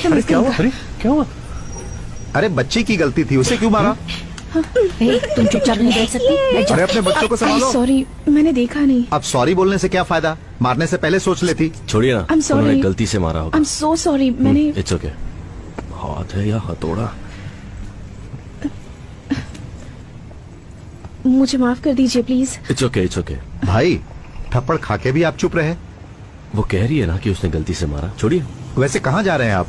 अरे क्या हुआ? अरे क्या हुआ? अरे बच्ची की गलती थी, उसे क्यों मारा? तुम चुपचाप नहीं बैठ सकती? अरे अपने बच्चों को संभालो। सॉरी, मैंने देखा नहीं। अब सॉरी बोलने से क्या फायदा? मारने से पहले सोच लेती। छोड़िए ना, I'm sorry. उन्होंने गलती से मारा होगा। I'm so sorry, मैंने। It's okay. हाथ है या हथौड़ा? मुझे माफ कर दीजिए please. It's okay, it's okay. भाई थप्पड़ खा के भी आप चुप रहे। वो कह रही है ना कि उसने गलती से मारा। छोड़िए। वैसे कहाँ जा रहे हैं आप?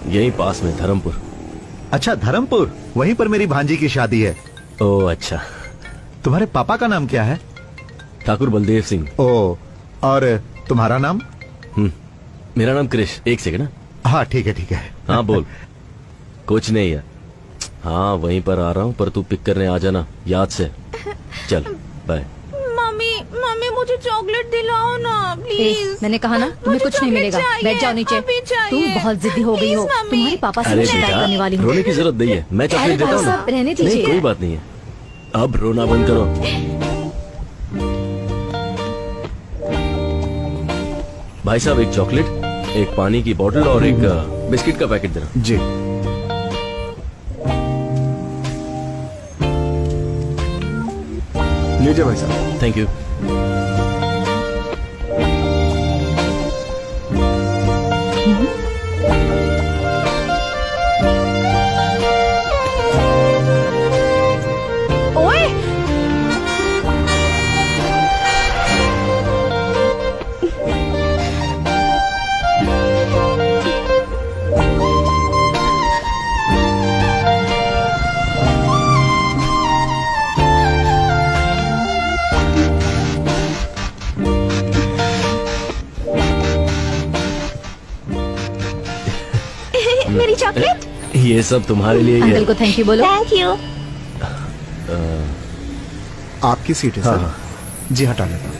यहीं पास में धर्मपुर। अच्छा धर्मपुर, वहीं पर मेरी भांजी की शादी है। ओह अच्छा। तुम्हारे पापा का नाम क्या है? ठाकुर बलदेव सिंह। ओ, और तुम्हारा नाम? मेरा नाम कृष। एक सेकंड। हाँ ठीक है ठीक है। हाँ बोल। कुछ नहीं है। हाँ वहीं पर आ रहा हूँ, पर तू पिक करने आ जाना याद से। चल बाय। मम्मी मम्मी मुझे चॉकलेट दिलाओ ना प्लीज। मैंने कहा ना तुम्हें कुछ नहीं मिलेगा। बैठ जाओ नीचे। तुम बहुत जिद्दी हो गई हो। तुम्हारे पापा से अरे मैं शिकायत बेटा, करने वाली हूँ। रोने की जरूरत नहीं है, मैं चॉकलेट देता हूँ ना। रहने नहीं दीजिए। कोई बात नहीं है, अब रोना बंद करो। भाई साहब एक चॉकलेट, एक पानी की बोतल और एक बिस्किट का पैकेट देना। जी। लीजिए भाई साहब। Thank you. ओए मेरी चॉकलेट। ये सब तुम्हारे लिए ही अंकल है। को थैंक यू बोलो। Thank you. आपकी सीट है सर। जी हटा लेता हूँ।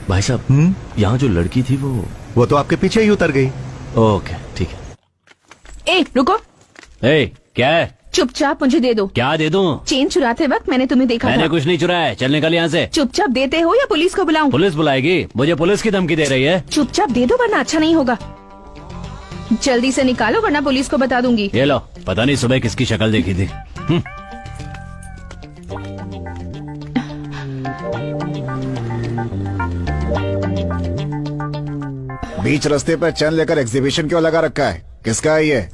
भाई साहब यहाँ जो लड़की थी वो तो आपके पीछे ही उतर गई। ओके ठीक है। ए रुको, ए क्या है? चुपचाप मुझे दे दो। क्या दे दूं? चेन चुराते वक्त मैंने तुम्हें देखा मैंने था। कुछ नहीं चुराया है, चल निकल यहाँ से। चुपचाप देते हो या पुलिस को बुलाऊं? पुलिस बुलाएगी? मुझे पुलिस की धमकी दे रही है। चुपचाप दे दो वरना अच्छा नहीं होगा। जल्दी से निकालो वरना पुलिस को बता दूंगी। ये लो, पता नहीं सुबह किसकी शक्ल देखी थी। बीच रास्ते पर चैन लेकर एग्जीबिशन क्यों लगा रखा है? किसका है ये?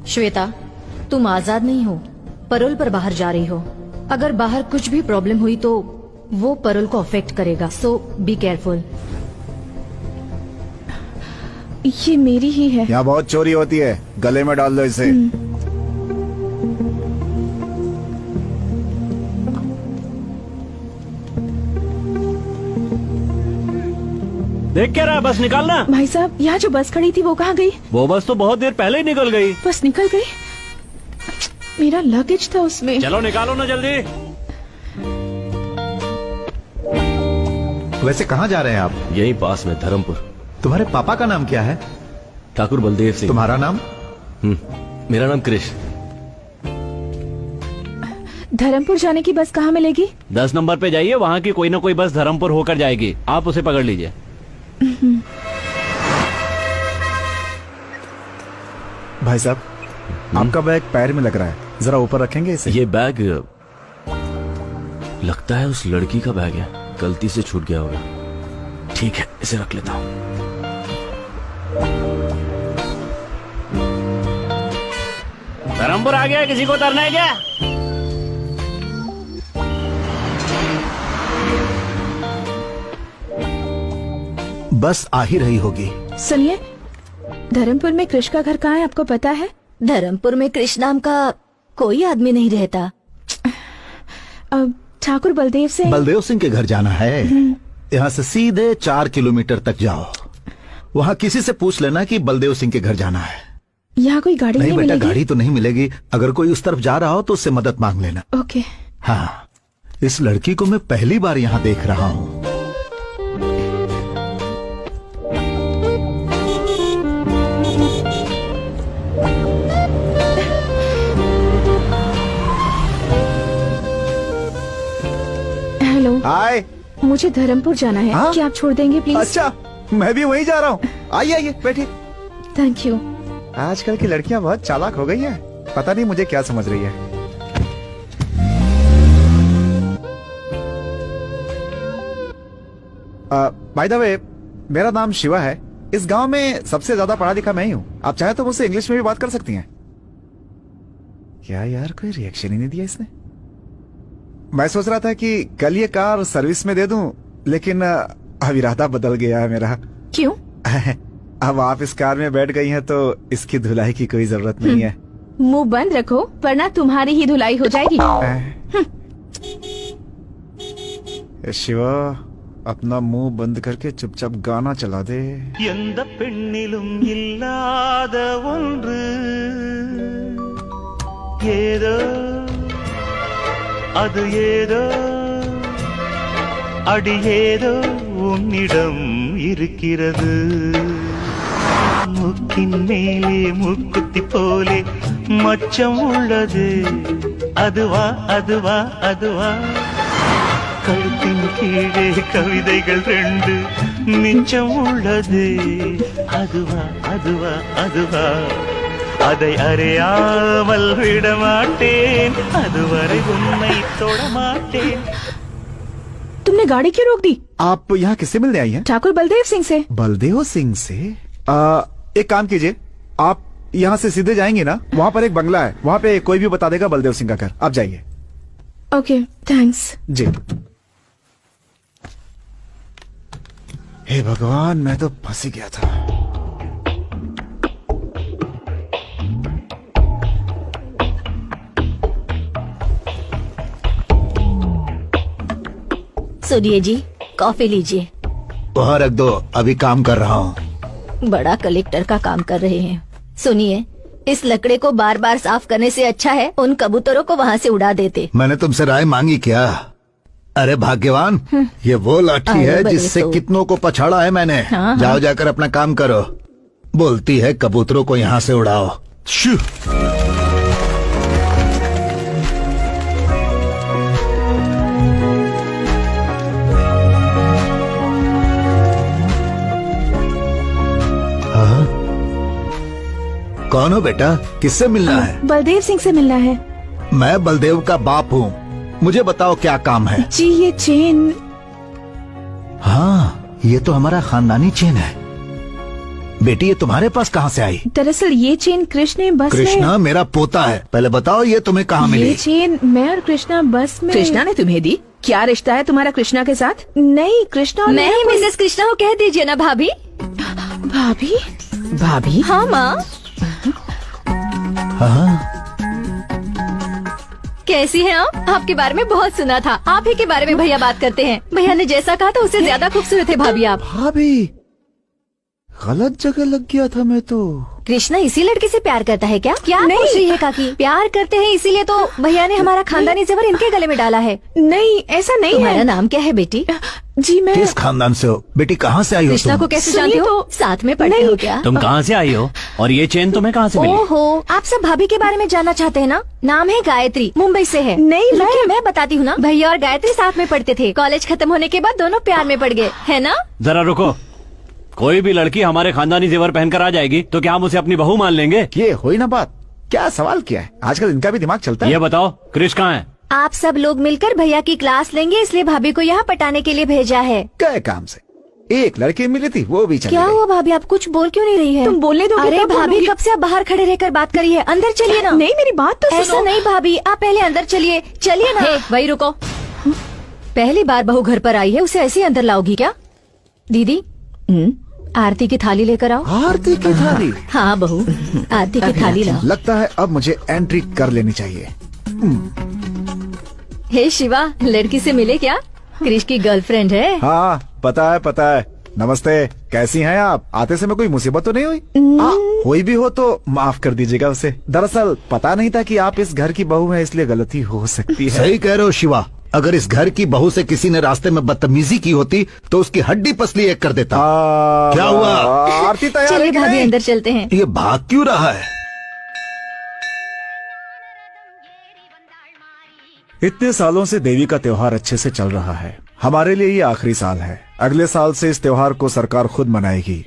श्वेता, तुम आजाद नहीं हो, परोल पर बाहर जा रही हो। अगर बाहर कुछ भी प्रॉब्लम हुई तो वो परोल को अफेक्ट करेगा, सो बी केयरफुल। ये मेरी ही है। यहाँ बहुत चोरी होती है, गले में डाल दो इसे। देख क्या रहा, बस निकालना। भाई साहब, यहाँ जो बस खड़ी थी वो कहाँ गई? वो बस तो बहुत देर पहले ही निकल गई। बस निकल गई? मेरा लगेज था उसमें। चलो निकालो ना जल्दी। वैसे कहाँ जा रहे हैं आप? यहीं पास में धर्मपुर। तुम्हारे पापा का नाम क्या है? ठाकुर बलदेव सिंह। तुम्हारा नाम? मेरा नाम कृष। धर्मपुर जाने की बस कहाँ मिलेगी? 10 नंबर पे जाइए, वहाँ की कोई ना कोई बस धर्मपुर होकर जाएगी, आप उसे पकड़ लीजिए। भाई साहब, आपका बैग पैर में लग रहा है, जरा ऊपर रखेंगे इसे? ये बैग लगता है उस लड़की का बैग है, गलती से छूट गया होगा। ठीक है, इसे रख लेता हूँ। धर्मपुर आ गया, किसी को उतरना है क्या? बस आ ही रही होगी। सुनिए, धर्मपुर में कृष का घर कहाँ है आपको पता है? धर्मपुर में कृष नाम का कोई आदमी नहीं रहता। अब ठाकुर बलदेव से। बलदेव सिंह के घर जाना है। यहाँ से सीधे 4 किलोमीटर तक जाओ, वहाँ किसी से पूछ लेना कि बलदेव सिंह के घर जाना है। यहाँ कोई गाड़ी नहीं नहीं बेटा, मिलेगी? गाड़ी तो नहीं मिलेगी। अगर कोई उस तरफ जा रहा हो तो उससे मदद मांग लेना। ओके। हाँ, इस लड़की को मैं पहली बार यहाँ देख रहा हूँ। हाय। मुझे धर्मपुर जाना है। हाँ? क्या आप छोड़ देंगे प्लीज? अच्छा, मैं भी वहीं जा रहा हूँ। आइए आइए बैठिए। Thank you. आजकल की लड़कियाँ बहुत चालाक हो गई हैं। पता नहीं मुझे क्या समझ रही है। बाय द वे, मेरा नाम शिवा है। इस गांव में सबसे ज्यादा पढ़ा लिखा मैं ही हूँ। आप चाहे तो मुझसे इंग्लिश में भी बात कर सकती हैं। क्या यार, कोई रिएक्शन ही नहीं दिया इसने। मैं सोच रहा था कि कल ये कार सर्विस में दे दूं, लेकिन अब इरादा बदल गया है मेरा। क्यों? अब आप इस कार में बैठ गई हैं तो इसकी धुलाई की कोई जरूरत नहीं है। मुंह बंद रखो वरना तुम्हारी ही धुलाई हो जाएगी। शिवा, अपना मुंह बंद करके चुपचाप गाना चला दे। எந்த பெண்ணிலும் இல்லாத ஒன்று ஏதோ அது ஏதோ அடி ஏதோ உன்னிடம் இருக்கிறது முக்கின் மேலே முக்குத்தி போலே மச்சம் உள்ளது அதுவா அதுவா அதுவா கழுத்தின் கீழே கவிதைகள் ரெண்டு மிச்சம் உள்ளது அதுவா அதுவா அதுவா அதை அறியாமல் விடமாட்டேன் அதுவரை உன்னை தொடமாட்டேன்। तुमने गाड़ी क्यों रोक दी? आप यहाँ किससे मिलने आई हैं? ठाकुर बलदेव सिंह से। बलदेव सिंह से? एक काम कीजिए, आप यहाँ से सीधे जाएंगे ना, वहाँ पर एक बंगला है, वहाँ पे कोई भी बता देगा बलदेव सिंह का घर। आप जाइए। Okay thanks. जी। हे भगवान, मैं तो फंस ही गया था। सुनिए जी, कॉफी लीजिए। वहाँ रख दो, अभी काम कर रहा हूँ। बड़ा कलेक्टर का काम कर रहे हैं। सुनिए, इस लकड़े को बार बार साफ करने से अच्छा है उन कबूतरों को वहाँ से उड़ा देते। मैंने तुमसे राय मांगी क्या? अरे भाग्यवान, ये वो लाठी अरे है बड़े जिससे तो। कितनों को पछाड़ा है मैंने। हाँ, जाओ जाकर अपना काम करो। बोलती है कबूतरों को यहाँ से उड़ाओ। शू। हाँ? कौन हो बेटा? किससे मिलना है? बलदेव सिंह से मिलना है। मैं बलदेव का बाप हूँ। मुझे बताओ क्या काम है? जी ये चेन। हाँ, ये तो हमारा खानदानी चेन है। बेटी, ये तुम्हारे पास कहाँ से आई? दरअसल ये चेन कृष्ण बस कृष्णा मेरा पोता है। पहले बताओ ये तुम्हें कहाँ में। ये मिली? चेन मैं और कृष्णा बस में। कृष्णा ने तुम्हें दी? क्या रिश्ता है तुम्हारा कृष्णा के साथ? नहीं, कृष्णा और मैं ही मेरा कोई- मिसेस कृष्णा को कह दीजिए ना भाभी। भाभी? भाभी? हाँ माँ। हाँ, कैसी हैं आप? आपके बारे में बहुत सुना था। आप ही के बारे में भैया बात करते हैं। भैया ने जैसा कहा था उससे ज्यादा खूबसूरत है भाभी आप। भाभी, गलत जगह लग गया था मैं तो। कृष्णा इसी लड़की से प्यार करता है क्या? क्या नहीं। पूछ रही है काकी? प्यार करते हैं इसीलिए तो भैया ने हमारा खानदानी जेवर इनके गले में डाला है। नहीं, ऐसा नहीं तुम्हारा है। नाम क्या है बेटी? जी मैं किस खानदान से हो? बेटी कहाँ से आई हो कृष्णा तुम? को कैसे सुनिए जानते हो? तो- साथ में पढ़ते नहीं। हो क्या? तुम कहाँ से आई हो और ये चेन तुम्हें कहाँ से मिली? ओहो, आप सब भाभी के बारे में जानना चाहते हैं ना? नाम है गायत्री, मुंबई से है। नहीं, लेकिन मैं बताती हूँ ना, भैया और गायत्री साथ में पढ़ते थे। कॉलेज खत्म होने के बाद दोनों प्यार में पड़ गए, है ना? जरा रुको, कोई भी लड़की हमारे खानदानी जेवर पहनकर आ जाएगी तो क्या हम उसे अपनी बहू मान लेंगे? ये हुई ना बात। क्या सवाल किया है? आजकल इनका भी दिमाग चलता है। ये बताओ क्रिश कहाँ है? आप सब लोग मिलकर भैया की क्लास लेंगे इसलिए भाभी को यहाँ पटाने के लिए भेजा है। क्या काम से? एक लड़की मिली थी, वो भी चली क्या गई। हुआ भाभी, आप कुछ बोल क्यों नहीं रही है? तुम बोलने दोगे अरे तब भाभी, बोलूंगी। कब से आप बाहर खड़े रहकर बात करी है? अंदर चलिए ना। नहीं, मेरी बात तो ऐसा सुनो। नहीं भाभी, आप पहले अंदर चलिए। चलिए ना। वही रुको। पहली बार बहू घर पर आई है, उसे ऐसे ही अंदर लाओगी क्या? दीदी, आरती की थाली लेकर आओ। आरती की थाली? हाँ बहू, आरती की थाली लाओ। लगता है अब मुझे एंट्री कर लेनी चाहिए। हे शिवा, लड़की से मिले क्या? क्रिश की गर्लफ्रेंड है। हाँ, पता है पता है। नमस्ते, कैसी हैं आप? आते समय कोई मुसीबत तो नहीं हुई? हुई भी हो तो माफ कर दीजिएगा उसे। दरअसल पता नहीं था कि आप इस घर की बहू हैं, इसलिए गलती हो सकती है। सही कह रहे हो शिवा। अगर इस घर की बहू से किसी ने रास्ते में बदतमीजी की होती तो उसकी हड्डी पसली एक कर देता। क्या हुआ? आरती तैयार है चलिए कि भाभी, नहीं? अंदर चलते हैं। ये भाग क्यों रहा है? इतने सालों से देवी का त्योहार अच्छे से चल रहा है। हमारे लिए ये आखिरी साल है। अगले साल से इस त्योहार को सरकार खुद मनाएगी,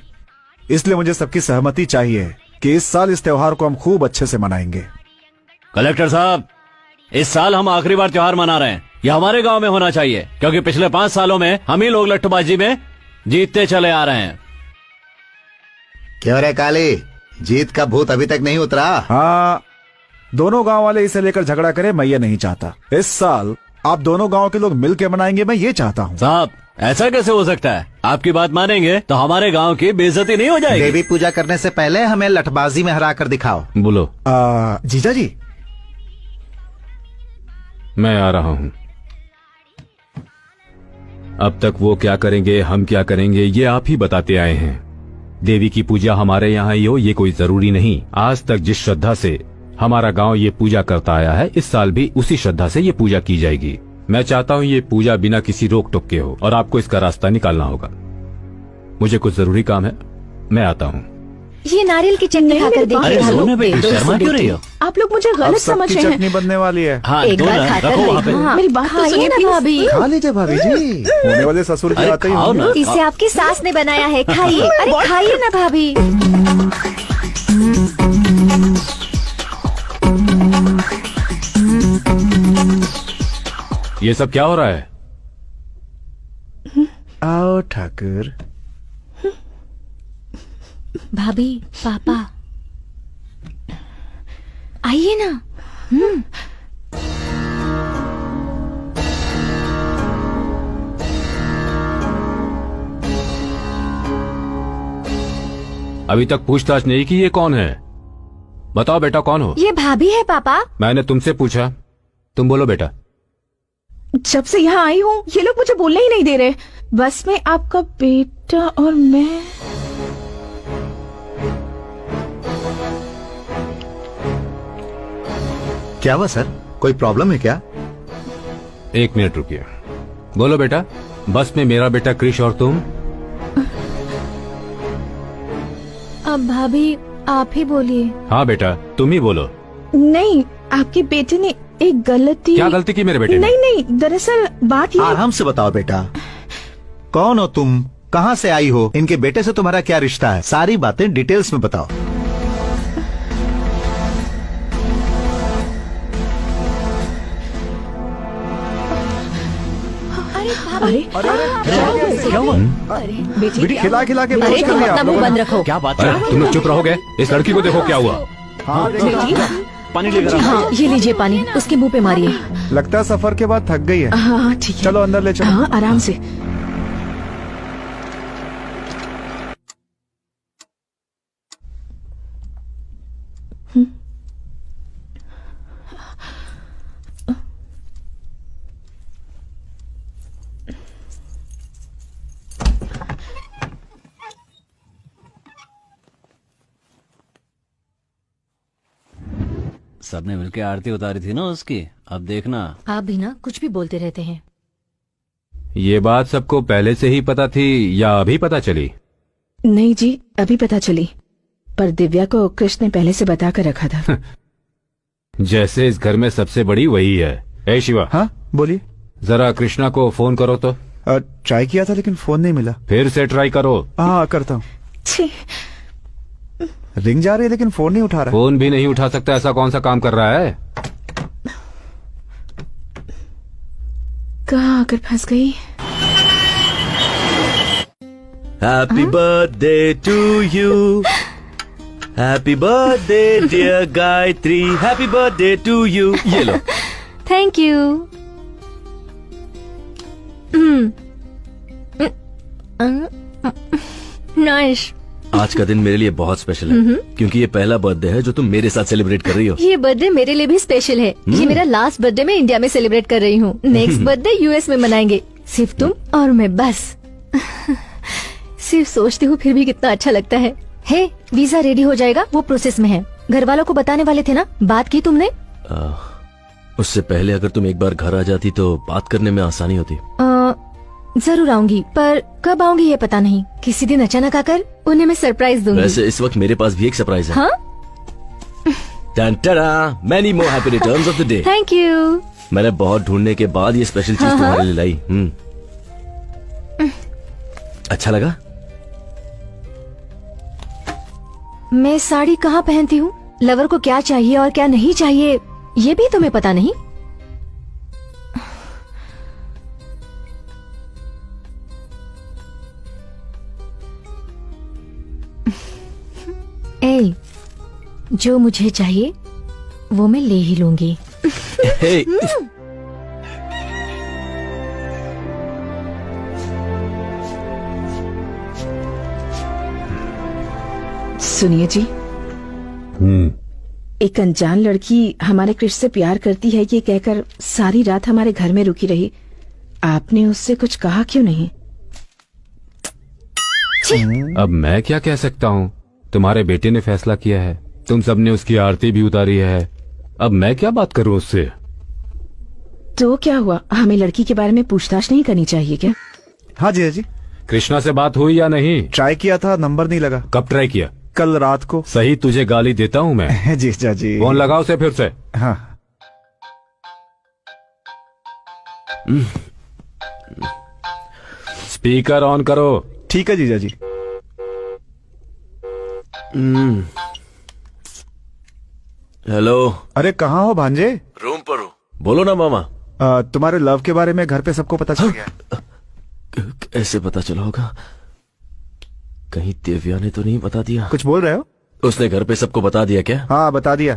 इसलिए मुझे सबकी सहमति चाहिए कि इस साल इस त्योहार को हम खूब अच्छे से मनाएंगे। कलेक्टर साहब, इस साल हम आखिरी बार त्योहार मना रहे हैं। यह हमारे गांव में होना चाहिए, क्योंकि पिछले 5 सालों में हम ही लोग लट्ठूबाजी में जीतते चले आ रहे हैं। क्यों रे काली, जीत का भूत अभी तक नहीं उतरा? हाँ, दोनों गांव वाले इसे लेकर झगड़ा करें, मैं ये नहीं चाहता। इस साल आप दोनों गांव के लोग मिल के मनाएंगे, मैं ये चाहता हूँ। साहब, ऐसा कैसे हो सकता है? आपकी बात मानेंगे तो हमारे गांव की बेइज्जती नहीं हो जाएगी। देवी पूजा करने से पहले हमें लठबाजी में हरा कर दिखाओ। बोलो। जीजा जी, मैं आ रहा हूं। अब तक वो क्या करेंगे, हम क्या करेंगे, ये आप ही बताते आए हैं। देवी की पूजा हमारे यहाँ ही हो, ये कोई जरूरी नहीं। आज तक जिस श्रद्धा से हमारा गांव ये पूजा करता आया है, इस साल भी उसी श्रद्धा से ये पूजा की जाएगी। मैं चाहता हूँ ये पूजा बिना किसी रोक टोक के हो, और आपको इसका रास्ता निकालना होगा। मुझे कुछ जरूरी काम है, मैं आता हूँ। ये नारियल की चटनी खाकर देखिए। सोना बेटी, शर्मा क्यों रही हो? आप लोग मुझे अब गलत समझ सबकी रहे हैं। चटनी बनने वाली है। हाँ, एक दो बार ना, खाकर रखो वहाँ पे। देखो। हाँ, मेरी बात तो खाइए सुनिए, ना please। भाभी। खा लीजिए भाभी जी, होने वाले ससुर जी अरे आते ही खाओ होंगे। ना। इसे आपकी सास ने बनाया है, खाइए। अरे खाइए ना भाभी। ये सब क्या हो रहा है? आओ ठाकुर। भाभी, पापा, आइए ना। अभी तक पूछताछ नहीं की, ये कौन है? बताओ बेटा, कौन हो? ये भाभी है पापा। मैंने तुमसे पूछा, तुम बोलो बेटा। जब से यहाँ आई हूँ ये लोग मुझे बोलने ही नहीं दे रहे। बस में आपका बेटा और मैं। क्या हुआ सर, कोई प्रॉब्लम है क्या? 1 मिनट रुकिए। बोलो बेटा, बस में मेरा बेटा क्रिश और तुम। अब भाभी आप ही बोलिए। हाँ बेटा, तुम ही बोलो। नहीं, आपके बेटे ने एक गलती। क्या गलती की मेरे बेटे ने? नहीं नहीं, दरअसल बात ये। आराम से बताओ बेटा, कौन हो तुम, कहाँ से आई हो, इनके बेटे से तुम्हारा क्या रिश्ता है, सारी बातें डिटेल्स में बताओ। अरे क्या हुआ? बेटी खिला खिला के अरे बेहोश कर तुम दिया अपना आप मुंह लोगों बंद ने। रखो। क्या बात अरे है? तुम लोग चुप रहोगे? इस लड़की को देखो क्या हुआ। पानी लेकर आओ। हाँ, ये लीजिए पानी, उसके मुंह पे मारिए। लगता है सफर के बाद थक गई है। हाँ ठीक है। चलो अंदर ले चलो। हाँ, आराम से। सबने मिलके आरती उतारी थी ना उसकी, अब देखना। आप भी ना कुछ भी बोलते रहते हैं। ये बात सबको पहले से ही पता थी या अभी पता चली? नहीं जी, अभी पता चली, पर दिव्या को कृष्ण ने पहले से बता कर रखा था। जैसे इस घर में सबसे बड़ी वही है। ए शिवा, हाँ बोलिए। जरा कृष्णा को फोन करो तो। ट्राई किया था लेकिन फोन नहीं मिला। फिर से ट्राई करो। हाँ करता हूँ। छी, रिंग जा रही है लेकिन फोन नहीं उठा रहा। फोन भी नहीं उठा सकता, ऐसा कौन सा काम कर रहा है? कहाँ आकर फंस गई। Happy birthday to you, happy birthday dear Gayatri, happy birthday to you. ये लो। Thank you. नाइस। आज का दिन मेरे लिए बहुत स्पेशल है, क्योंकि ये पहला बर्थडे है जो तुम मेरे साथ सेलिब्रेट कर रही हो। ये बर्थडे मेरे लिए भी स्पेशल है। ये मेरा लास्ट बर्थडे मैं इंडिया में सेलिब्रेट कर रही हूँ। नेक्स्ट बर्थडे यूएस में मनाएंगे, सिर्फ तुम और मैं, बस। सिर्फ सोचती हूँ फिर भी कितना अच्छा लगता है। हे, वीजा रेडी हो जाएगा, वो प्रोसेस में है। घर वालों को बताने वाले थे ना, बात की तुमने? उससे पहले अगर तुम एक बार घर आ जाती तो बात करने में आसानी होती। जरूर आऊंगी, पर कब आऊंगी ये पता नहीं। किसी दिन अचानक आकर उन्हें मैं सरप्राइज दूंगी। वैसे इस वक्त मेरे पास भी एक सरप्राइज है। हाँ? Many more happy returns of the day। Thank you. मैंने बहुत ढूंढने के बाद ये स्पेशल चीज तुम्हारे लिए लाई। अच्छा लगा? मैं साड़ी कहाँ पहनती हूँ, लवर को क्या चाहिए और क्या नहीं चाहिए, ये भी तुम्हें पता नहीं? ए, जो मुझे चाहिए वो मैं ले ही लूंगी। हे, सुनिए जी, एक अनजान लड़की हमारे कृष्ण से प्यार करती है ये कहकर सारी रात हमारे घर में रुकी रही। आपने उससे कुछ कहा क्यों नहीं? अब मैं क्या कह सकता हूँ? तुम्हारे बेटे ने फैसला किया है, तुम सबने उसकी आरती भी उतारी है, अब मैं क्या बात करूँ उससे? तो क्या हुआ, हमें लड़की के बारे में पूछताछ नहीं करनी चाहिए क्या? हाँ जी, हाँ जी। कृष्णा से बात हुई या नहीं? ट्राई किया था, नंबर नहीं लगा। कब ट्राई किया? कल रात को। सही, तुझे गाली देता हूँ मैं। जी चाची। फोन लगाओ उसे फिर से। हाँ। स्पीकर ऑन करो। ठीक है जीजा जी। हेलो। अरे कहाँ हो भांजे? रूम पर हूँ। बोलो ना मामा। तुम्हारे लव के बारे में घर पे सबको पता चल गया? कैसे पता चला होगा? कहीं दिव्या ने तो नहीं बता दिया? कुछ बोल रहे हो? उसने घर पे सबको बता दिया क्या? हाँ बता दिया।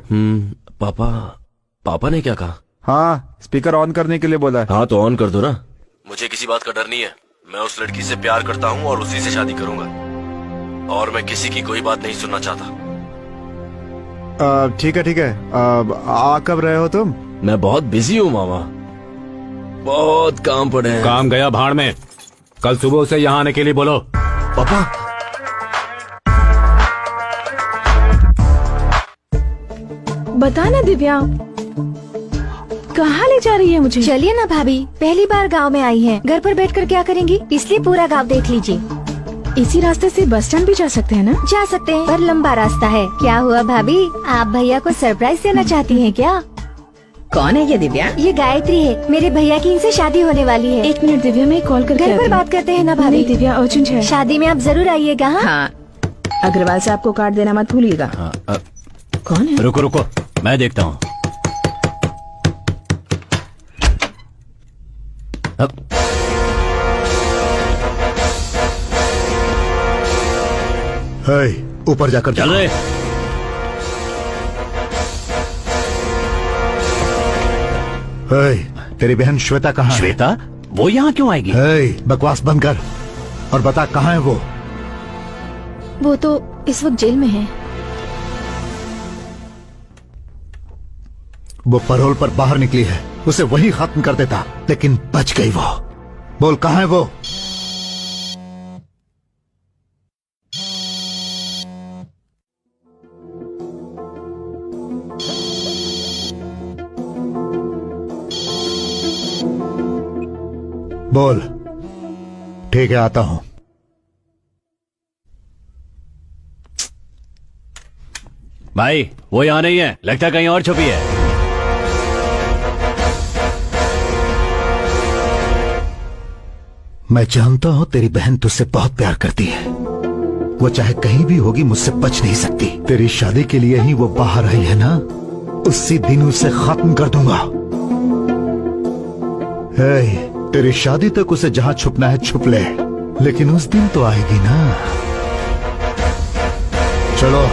पापा ने क्या कहा? हाँ, स्पीकर ऑन करने के लिए बोला है। हाँ तो ऑन कर दो ना। मुझे किसी बात का डर नहीं है, मैं उस लड़की से प्यार करता हूँ और उसी से शादी करूंगा, और मैं किसी की कोई बात नहीं सुनना चाहता। ठीक है ठीक है। आ कब रहे हो तुम? मैं बहुत बिजी हूँ मामा, बहुत काम पड़े हैं। काम गया भाड़ में, कल सुबह उसे यहाँ आने के लिए बोलो। पापा बता ना दिव्या, कहाँ ले जा रही है मुझे? चलिए ना भाभी, पहली बार गांव में आई हैं, घर पर बैठकर क्या करेंगी, इसलिए पूरा गांव देख लीजिए। इसी रास्ते से बस स्टैंड भी जा सकते हैं ना? जा सकते हैं, पर लंबा रास्ता है। क्या हुआ भाभी, आप भैया को सरप्राइज देना चाहती हैं क्या? कौन है ये दिव्या? ये गायत्री है, मेरे भैया की इनसे शादी होने वाली है। एक मिनट दिव्या, मैं कॉल करके घर आती पर हूँ। बात करते हैं ना भाभी। नहीं दिव्या, अर्जेंट है। शादी में आप जरूर आइएगा। हाँ? हाँ, अग्रवाल साहब को कार्ड देना मत भूलिएगा। कौन है? रुको रुको, मैं देखता हूँ। ऊपर जाकर चल रहे। तेरी बहन श्वेता कहाँ है? श्वेता? वो यहाँ क्यों आएगी? बकवास बंद कर और बता कहाँ है वो? वो तो इस वक्त जेल में है। वो परोल पर बाहर निकली है, उसे वही खत्म कर देता, लेकिन बच गई वो। बोल कहाँ है वो? बोल। ठीक है, आता हूं। भाई वो यहाँ नहीं है, लगता है कहीं और छुपी है। मैं जानता हूं तेरी बहन तुझसे बहुत प्यार करती है, वो चाहे कहीं भी होगी मुझसे बच नहीं सकती। तेरी शादी के लिए ही वो बाहर आई है ना, उसी दिन उसे खत्म कर दूंगा। तेरी शादी तक उसे जहां छुपना है छुप ले, लेकिन उस दिन तो आएगी ना। चलो।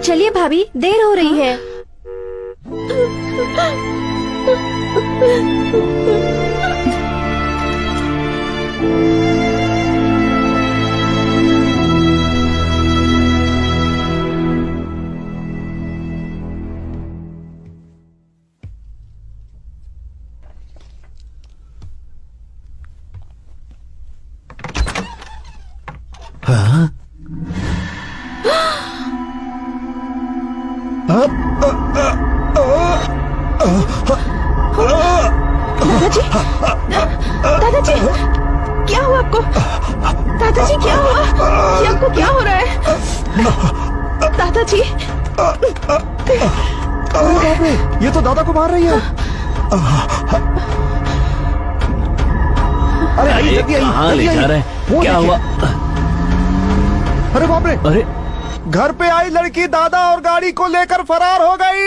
चलिए भाभी, देर हो रही है। हाँ? दादाजी, दादाजी, क्या हुआ आपको? दादाजी क्या हुआ? ये आपको क्या हो रहा है? दादाजी, अरे बाप रे, ये तो दादा को मार रही है। अरे आइए, जल्दी आइए, कहाँ ले जल्दी जा आइए। रहे हैं? वो क्या देखिए। हुआ? अरे बाप रे, अरे घर पे आई लड़की दादा और गाड़ी को लेकर फरार हो गई।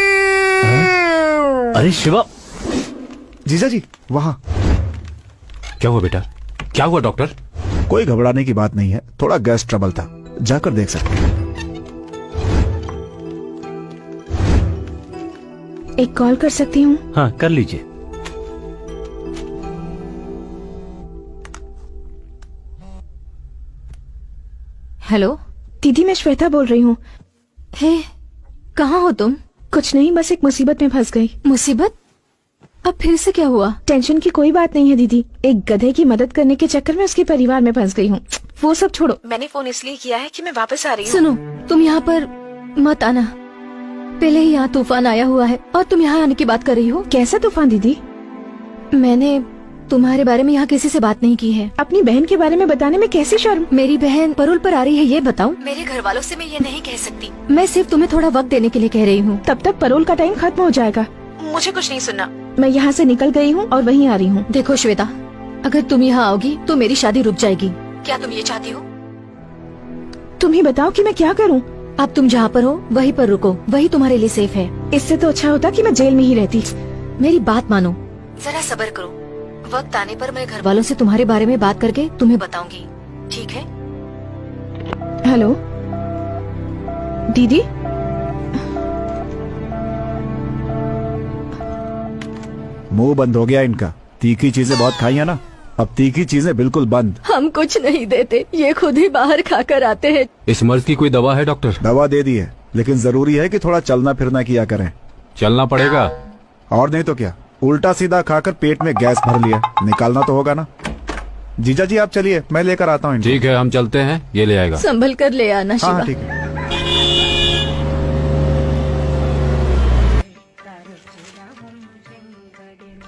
अरे शिवा, जीजा जी वहाँ। क्या हुआ बेटा? क्या हुआ डॉक्टर? कोई घबराने की बात नहीं है, थोड़ा गैस ट्रबल था, जाकर देख सकते हैं। एक कॉल कर सकती हूँ? हाँ कर लीजिए। हेलो दीदी मैं श्वेता बोल रही हूँ। हे, कहाँ हो तुम? कुछ नहीं, बस एक मुसीबत में फंस गई। मुसीबत? अब फिर से क्या हुआ? टेंशन की कोई बात नहीं है दीदी, एक गधे की मदद करने के चक्कर में उसके परिवार में फंस गई हूँ। वो सब छोड़ो, मैंने फोन इसलिए किया है कि मैं वापस आ रही हूँ। सुनो, तुम यहाँ पर मत आना। पहले ही यहाँ तूफान आया हुआ है और तुम यहाँ आने की बात कर रही हो। कैसा तूफान दीदी? मैंने तुम्हारे बारे में यहाँ किसी से बात नहीं की है। अपनी बहन के बारे में बताने में कैसी शर्म। मेरी बहन परोल पर आ रही है, ये बताऊं? मेरे घर वालों से मैं ये नहीं कह सकती। मैं सिर्फ तुम्हें थोड़ा वक्त देने के लिए कह रही हूँ। तब तक परोल का टाइम खत्म हो जाएगा। मुझे कुछ नहीं सुनना, मैं यहाँ से निकल गई हूँ और वहीं आ रही हूँ। देखो श्वेता, अगर तुम यहाँ आओगी तो मेरी शादी रुक जाएगी। क्या तुम ये चाहती हो? तुम ही बताओ कि मैं क्या करूँ। अब तुम जहाँ पर हो वहीं पर रुको, वही तुम्हारे लिए सेफ है। इससे तो अच्छा होता कि मैं जेल में ही रहती। मेरी बात मानो, जरा सब्र करो। वक्त आने पर मैं घर वालों से तुम्हारे बारे में बात करके तुम्हें बताऊंगी, ठीक है? हेलो दीदी। मुंह बंद हो गया इनका, तीखी चीजें बहुत खाई है ना, अब तीखी चीजें बिल्कुल बंद। हम कुछ नहीं देते, ये खुद ही बाहर खाकर आते हैं। इस मर्ज की कोई दवा है डॉक्टर? दवा दे दी है, लेकिन जरूरी है कि थोड़ा चलना फिरना किया करें। चलना पड़ेगा। और नहीं तो क्या, उल्टा सीधा खाकर पेट में गैस भर लिया, निकालना तो होगा ना। जीजा जी आप चलिए, मैं लेकर आता हूँ इनको। ठीक है हम चलते हैं, ये ले आएगा। संभल कर ले आना हाँ शिवा। हाँ ठीक है।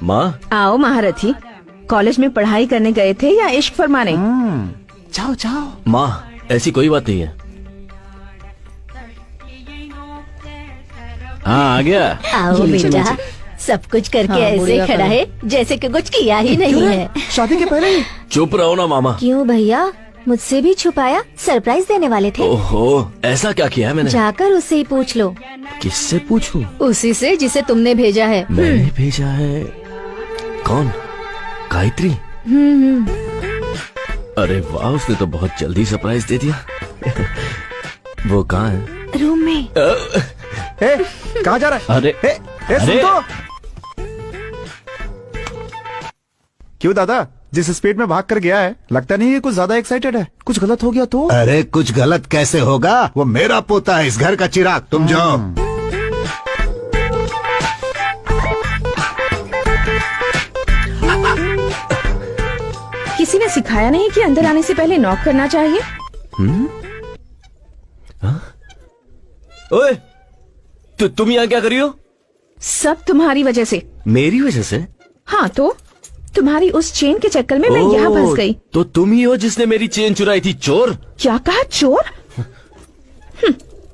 माँ, आओ महारथी, कॉलेज में पढ़ाई करने गए थे या इश्क फरमाने? जाओ जाओ। माँ ऐसी कोई बात नहीं है। हाँ आ गया। आओ बेटा, सब कुछ करके ऐसे खड़ा है जैसे कि कुछ किया ही नहीं है। शादी के पहले ही? चुप रहो ना मामा। क्यों भैया, मुझसे भी छुपाया? सरप्राइज देने वाले थे। ओहो, ऐसा क्या किया है मैंने? जाकर उससे ही पूछ लो। किससे पूछूं? उसी से जिसे तुमने भेजा है। मैंने भेजा है? कौन? गायत्री? अरे वाह, उसने तो बहुत जल्दी सरप्राइज दे दिया। वो कहाँ है? रूम में। कहाँ जा रहा है? अरे सुन अरे! तो। क्यों दादा, जिस स्पीड में भाग कर गया है, लगता नहीं है कुछ ज्यादा एक्साइटेड है। कुछ गलत हो गया तो? अरे कुछ गलत कैसे होगा, वो मेरा पोता है, इस घर का चिराग। तुम जाओ। किसी ने सिखाया नहीं कि अंदर आने से पहले नॉक करना चाहिए? ओए, तुम यहाँ क्या कर रही हो? सब तुम्हारी वजह से। मेरी वजह से? हाँ तो तुम्हारी उस चेन के चक्कर में मैं यहाँ ओह, फंस गई। तो तुम ही हो जिसने मेरी चेन चुराई थी, चोर? क्या कहा, चोर?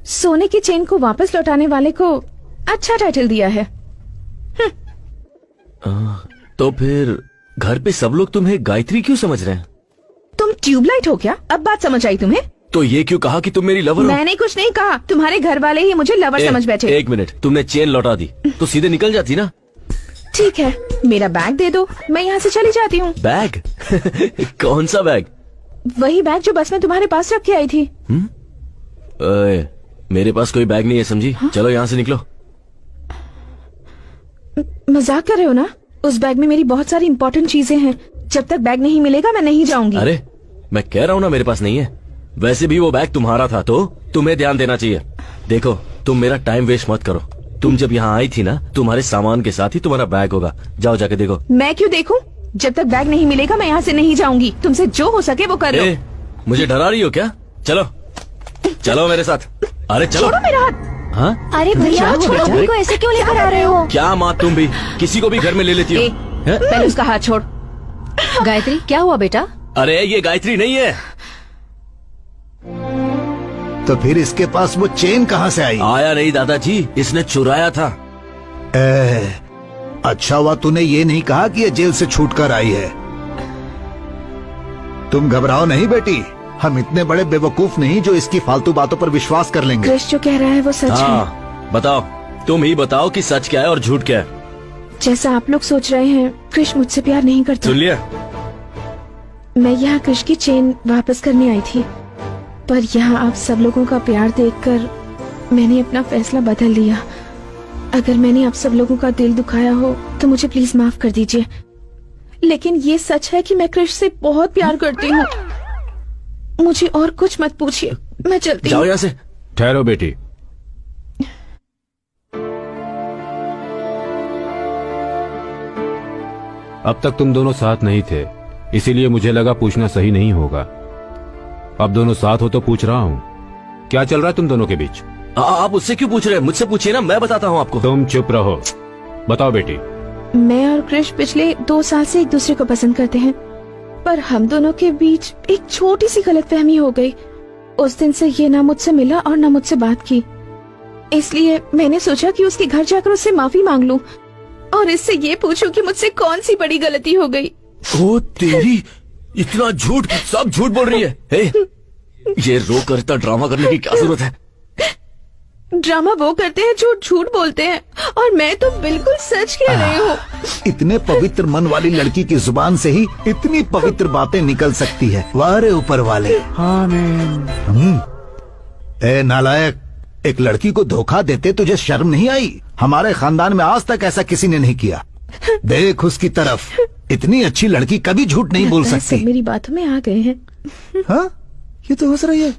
सोने की चेन को वापस लौटाने वाले को अच्छा टाइटल दिया है। तो फिर घर पे सब लोग तुम्हें गायत्री क्यों समझ रहे हैं? तुम ट्यूबलाइट हो क्या? अब बात समझ आई तुम्हें? तो ये क्यों कहा कि तुम मेरी लवर हो? मैंने कुछ नहीं कहा, तुम्हारे घर वाले ही मुझे लवर समझ बैठे। एक मिनट, तुमने चेन लौटा दी तो सीधे निकल जाती ना। ठीक है, मेरा बैग दे दो, मैं यहाँ से चली जाती हूँ। बैग? कौन सा बैग? वही बैग जो बस में तुम्हारे पास रख के आई थी। ओए, मेरे पास कोई बैग नहीं है समझी। चलो यहाँ से निकलो। मजाक कर रहे हो ना? उस बैग में मेरी बहुत सारी इंपॉर्टेंट चीजें हैं। जब तक बैग नहीं मिलेगा मैं नहीं जाऊंगी। अरे मैं कह रहा हूँ ना, मेरे पास नहीं है। वैसे भी वो बैग तुम्हारा था तो तुम्हें ध्यान देना चाहिए। देखो, तुम मेरा टाइम वेस्ट मत करो। तुम जब यहाँ आई थी ना, तुम्हारे सामान के साथ ही तुम्हारा बैग होगा। जाओ जाके देखो। मैं क्यों देखूं? जब तक बैग नहीं मिलेगा मैं यहाँ से नहीं जाऊंगी। तुमसे जो हो सके वो कर लो। मुझे डरा रही हो क्या? चलो चलो मेरे साथ। अरे चलो। छोड़ो मेरा हाथ। हाँ? अरे भैया, छोड़ो, उनको ऐसे क्यों लेकर आ रहे हो? क्या माँ, तुम भी किसी को भी घर में ले लेती हो? पहले उसका हाथ छोड़। गायत्री, क्या हुआ बेटा? अरे ये गायत्री नहीं है। तो फिर इसके पास वो चेन कहाँ से आई? आया नहीं दादाजी, इसने चुराया था। अच्छा हुआ तूने ये नहीं कहा कि ये जेल से छूटकर आई है। तुम घबराओ नहीं बेटी, हम इतने बड़े बेवकूफ नहीं जो इसकी फालतू बातों पर विश्वास कर लेंगे। क्रिश जो कह रहा है वो सच है। हाँ बताओ, तुम ही बताओ कि सच क्या है और झूठ क्या है। जैसा आप लोग सोच रहे हैं, क्रिश मुझसे प्यार नहीं करता। सुन लिया? मैं यहाँ क्रिश की चेन वापस करने आई थी, पर यहाँ आप सब लोगों का प्यार देखकर मैंने अपना फैसला बदल लिया। अगर मैंने आप सब लोगों का दिल दुखाया हो तो मुझे प्लीज माफ कर दीजिए। लेकिन ये सच है कि मैं क्रिश से बहुत प्यार करती हूँ। मुझे और कुछ मत पूछिए, मैं चलती जाओ हूँ। यहाँ से। ठहरो बेटी। अब तक तुम दोनों साथ नहीं थे, इसीलिए मुझे लगा पूछना सही नहीं होगा। अब दोनों साथ हो तो पूछ रहा हूँ, क्या चल रहा है तुम दोनों के बीच? आप उससे क्यों पूछ रहे हैं? मुझसे पूछिए ना, मैं बताता हूँ आपको। तुम चुप रहो। बताओ बेटी। मैं और क्रिश पिछले 2 साल से एक दूसरे को पसंद करते हैं, पर हम दोनों के बीच एक छोटी सी गलतफहमी हो गई। उस दिन से ये ना मुझसे मिला और ना मुझसे बात की, इसलिए मैंने सोचा कि उसके घर जाकर उससे माफी मांग लूं और इससे ये पूछूं कि मुझसे कौन सी बड़ी गलती हो गई। ओ तेरी, इतना झूठ, सब झूठ बोल रही है। हे, ये रो कर इतना ड्रामा करने की क्या जरूरत है? ड्रामा वो करते हैं जो झूठ बोलते हैं, और मैं तो बिल्कुल सच कह रही हूँ। इतने पवित्र मन वाली लड़की की जुबान से ही इतनी पवित्र बातें निकल सकती है। वाह रे ऊपर वाले। ए नालायक, एक लड़की को धोखा देते तुझे शर्म नहीं आई? हमारे खानदान में आज तक ऐसा किसी ने नहीं किया। देख उसकी तरफ, इतनी अच्छी लड़की कभी झूठ नहीं बोल सब सकती। मेरी बातों में आ गए हैं। हाँ, ये तो हंस रही है।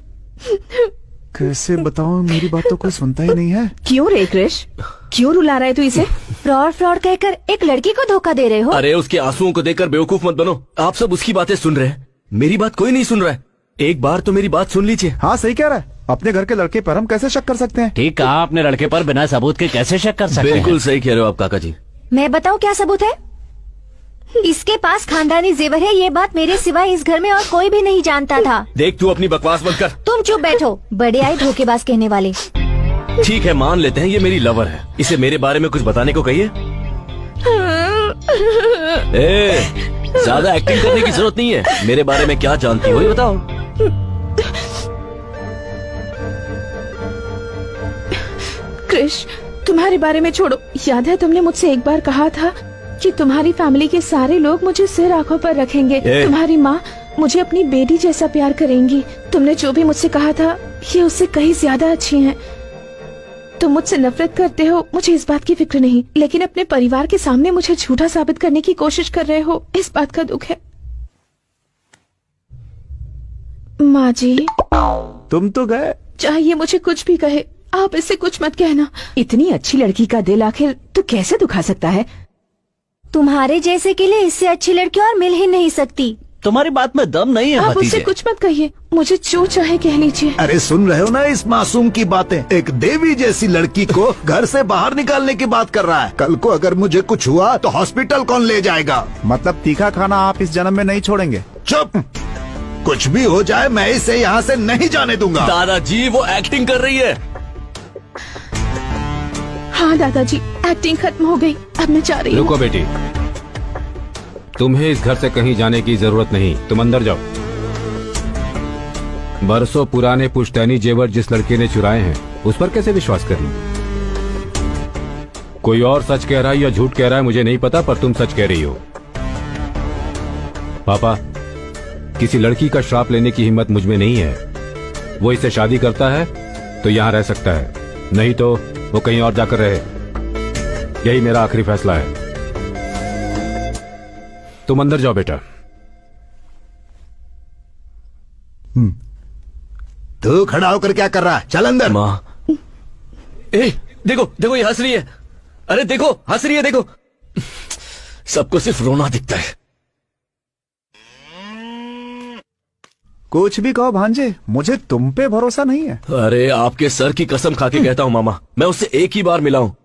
कैसे बताऊं, मेरी बात तो कोई सुनता ही नहीं है। क्यों रे क्रिश, क्यों रुला रहा है तू इसे? फ्रॉड फ्रॉड कहकर एक लड़की को धोखा दे रहे हो? अरे उसके आंसुओं को देखकर बेवकूफ मत बनो। आप सब उसकी बातें सुन रहे हैं, मेरी बात कोई नहीं सुन रहा है। एक बार तो मेरी बात सुन लीजिए। हाँ सही कह रहा है, अपने घर के लड़के पर हम कैसे शक कर सकते हैं? ठीक कहा आपने, लड़के पर बिना सबूत के कैसे शक कर सकते हैं? बिल्कुल सही कह रहे हो आप काका जी। मैं बताऊं क्या सबूत है? इसके पास खानदानी जेवर है, ये बात मेरे सिवाय इस घर में और कोई भी नहीं जानता था। देख तू अपनी बकवास बंद कर। तुम चुप बैठो, बड़े आए धोखेबाज कहने वाले। ठीक है, मान लेते हैं ये मेरी लवर है, इसे मेरे बारे में कुछ बताने को कहिए। ज्यादा एक्टिंग करने की जरूरत नहीं है, मेरे बारे में क्या जानती हो ये बताओ। क्रिश, तुम्हारे बारे में छोड़ो। याद है तुमने मुझसे एक बार कहा था कि तुम्हारी फैमिली के सारे लोग मुझे सिर आंखों पर रखेंगे। तुम्हारी माँ मुझे अपनी बेटी जैसा प्यार करेंगी। तुमने जो भी मुझसे कहा था, ये उससे कहीं ज्यादा अच्छी हैं। तुम मुझसे नफरत करते हो, मुझे इस बात की फिक्र नहीं, लेकिन अपने परिवार के सामने मुझे झूठा साबित करने की कोशिश कर रहे हो, इस बात का दुख है। माँ जी, तुम तो गए। चाहिए मुझे कुछ भी कहे, आप इससे कुछ मत कहना। इतनी अच्छी लड़की का दिल आखिर तू कैसे दुखा सकता है? तुम्हारे जैसे के लिए इससे अच्छी लड़की और मिल ही नहीं सकती। तुम्हारी बात में दम नहीं है आप उससे भतीजे। कुछ मत कहिए, मुझे जो चाहे कह लीजिए। अरे सुन रहे हो ना इस मासूम की बातें? एक देवी जैसी लड़की को घर से बाहर निकालने की बात कर रहा है। कल को अगर मुझे कुछ हुआ तो हॉस्पिटल कौन ले जाएगा? मतलब तीखा खाना आप इस जन्म में नहीं छोड़ेंगे? चुप, कुछ भी हो जाए मैं इसे यहाँ से नहीं जाने दूंगा। दादाजी वो एक्टिंग कर रही है। हाँ दादाजी, एक्टिंग खत्म हो गई, अब मैं जा रही हूँ। रुको बेटी, तुम्हें इस घर से कहीं जाने की जरूरत नहीं, तुम अंदर जाओ। बरसों पुराने पुश्तैनी जेवर जिस लड़के ने चुराए हैं, उस पर कैसे विश्वास कर लूं? कोई और सच कह रहा है या झूठ कह रहा है मुझे नहीं पता, पर तुम सच कह रही हो। पापा, किसी लड़की का श्राप लेने की हिम्मत मुझ में नहीं है। वो इससे शादी करता है तो यहाँ रह सकता है, नहीं तो वो कहीं और जाकर रहे। यही मेरा आखिरी फैसला है। तुम अंदर जाओ बेटा। तू खड़ा होकर क्या कर रहा है? चल अंदर। माँ, देखो देखो ये हंस रही है। अरे देखो हंस रही है, देखो। सबको सिर्फ रोना दिखता है। कुछ भी कहो भांजे, मुझे तुम पे भरोसा नहीं है। अरे आपके सर की कसम खा के कहता हूँ मामा, मैं उससे एक ही बार मिला हूँ।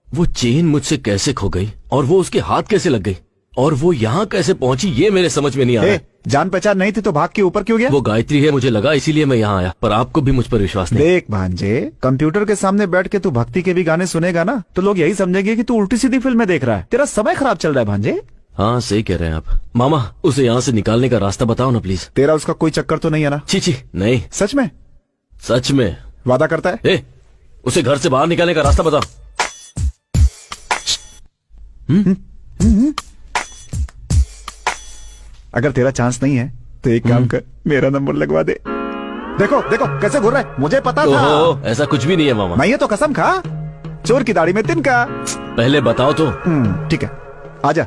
वो चेन मुझसे कैसे खो गई और वो उसके हाथ कैसे लग गई और वो यहाँ कैसे पहुँची ये मेरे समझ में नहीं आ रहा है। जान पहचान नहीं थी तो भाग के ऊपर क्यों गया? वो गायत्री है मुझे लगा, इसीलिए मैं यहाँ आया, पर आपको भी मुझ पर विश्वास नहीं। देख भांजे, कंप्यूटर के सामने बैठ के तू भक्ति के भी गाने सुनेगा ना तो लोग यही समझेंगे कि तू उल्टी सीधी फिल्में देख रहा है। तेरा समय खराब चल रहा है भांजे। हाँ सही कह रहे हैं आप। मामा उसे यहाँ से निकालने का रास्ता बताओ ना प्लीज। तेरा उसका कोई चक्कर तो नहीं है ना? छी नहीं। सच में? सच में। वादा करता है? उसे घर से बाहर निकालने का रास्ता बताओ। अगर तेरा चांस नहीं है तो एक काम कर, मेरा नंबर लगवा दे। देखो देखो कैसे घूर रहा है, मुझे पता था। ऐसा कुछ भी नहीं है मामा। नहीं है तो कसम खा, चोर की दाढ़ी में तिनका। पहले बताओ तो। ठीक है, आजा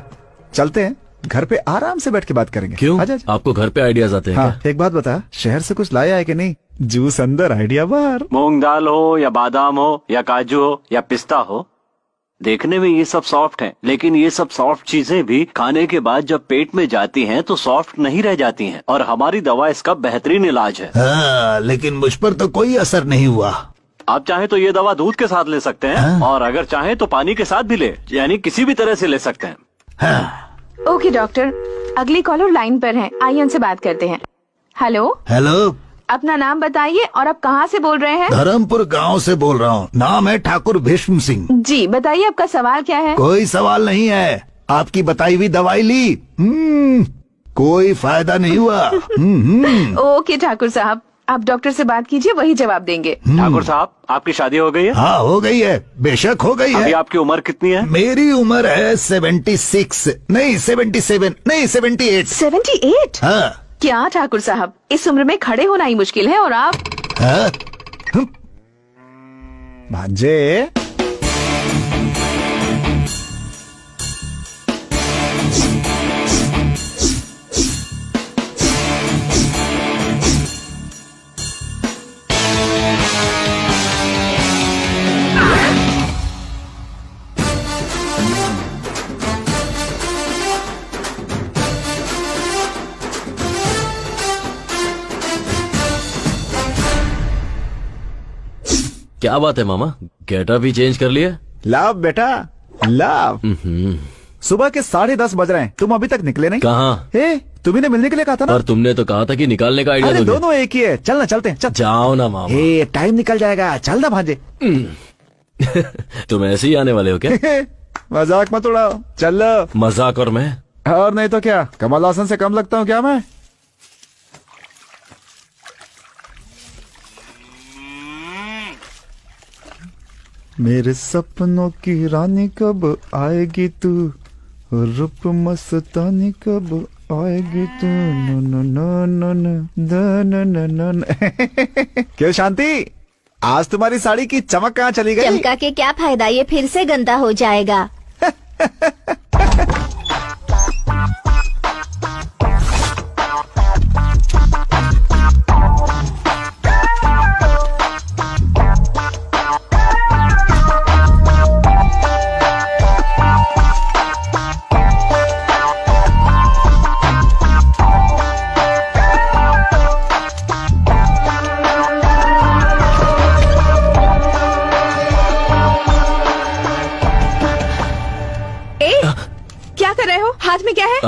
चलते हैं, घर पे आराम से बैठ के बात करेंगे। क्यों? आजा। आपको घर पे आइडियाज आते हैं हाँ, क्या? एक बात बता, शहर से कुछ लाया है कि नहीं? जूस अंदर आइडिया बाहर। मूंग दाल हो या बादाम हो या काजू हो या पिस्ता हो, देखने में ये सब सॉफ्ट है, लेकिन ये सब सॉफ्ट चीजें भी खाने के बाद जब पेट में जाती हैं तो सॉफ्ट नहीं रह जाती हैं, और हमारी दवा इसका बेहतरीन इलाज है। हाँ, लेकिन मुझ पर तो कोई असर नहीं हुआ। आप चाहें तो ये दवा दूध के साथ ले सकते हैं, और अगर चाहें तो पानी के साथ भी ले, यानी किसी भी तरह से ले सकते हैं। ओके डॉक्टर, अगली कॉलर लाइन पर है, आइए उनसे बात करते हैं। हेलो हेलो, अपना नाम बताइए और आप कहाँ से बोल रहे हैं? धर्मपुर गांव से बोल रहा हूँ। नाम है ठाकुर भीष्म सिंह। जी बताइए, आपका सवाल क्या है? कोई सवाल नहीं है, आपकी बताई हुई दवाई ली, कोई फायदा नहीं हुआ। ओके ठाकुर साहब, आप डॉक्टर से बात कीजिए, वही जवाब देंगे। ठाकुर साहब, आपकी शादी हो गई है? हाँ हो गई है, बेशक हो गई अभी है। आपकी उम्र कितनी है? मेरी उम्र है 76, नहीं 77, नहीं 78। 78? हाँ। क्या ठाकुर साहब, इस उम्र में खड़े होना ही मुश्किल है, और आप? हाँ? भांजे, क्या बात है मामा, गेटअप भी चेंज कर लिया? लाभ बेटा लाभ। सुबह के 10:30 बज रहे हैं, तुम अभी तक निकले नहीं। कहाँ? तुम्ही ने मिलने के लिए कहा था ना। पर तुमने तो कहा था कि निकालने का आइडिया अरे दोगे। दोनों एक ही है, चल ना चलते हैं, चल। जाओ ना मामा। टाइम निकल जाएगा, चल ना भांजे। तुम ऐसे ही आने वाले हो क्या? मजाक मत उड़ाओ, चल। मजाक और मैं? और नहीं तो क्या, कमल हासन से कम लगता हूँ क्या मैं? मेरे सपनों की रानी कब आएगी तू, रूप मस्तानी कब आएगी तू, no no no no no no no no. क्यों शांति, आज तुम्हारी साड़ी की चमक कहाँ चली गई? चमका के क्या फायदा, ये फिर से गंदा हो जाएगा। क्या कर रहे हो, हाथ में क्या है?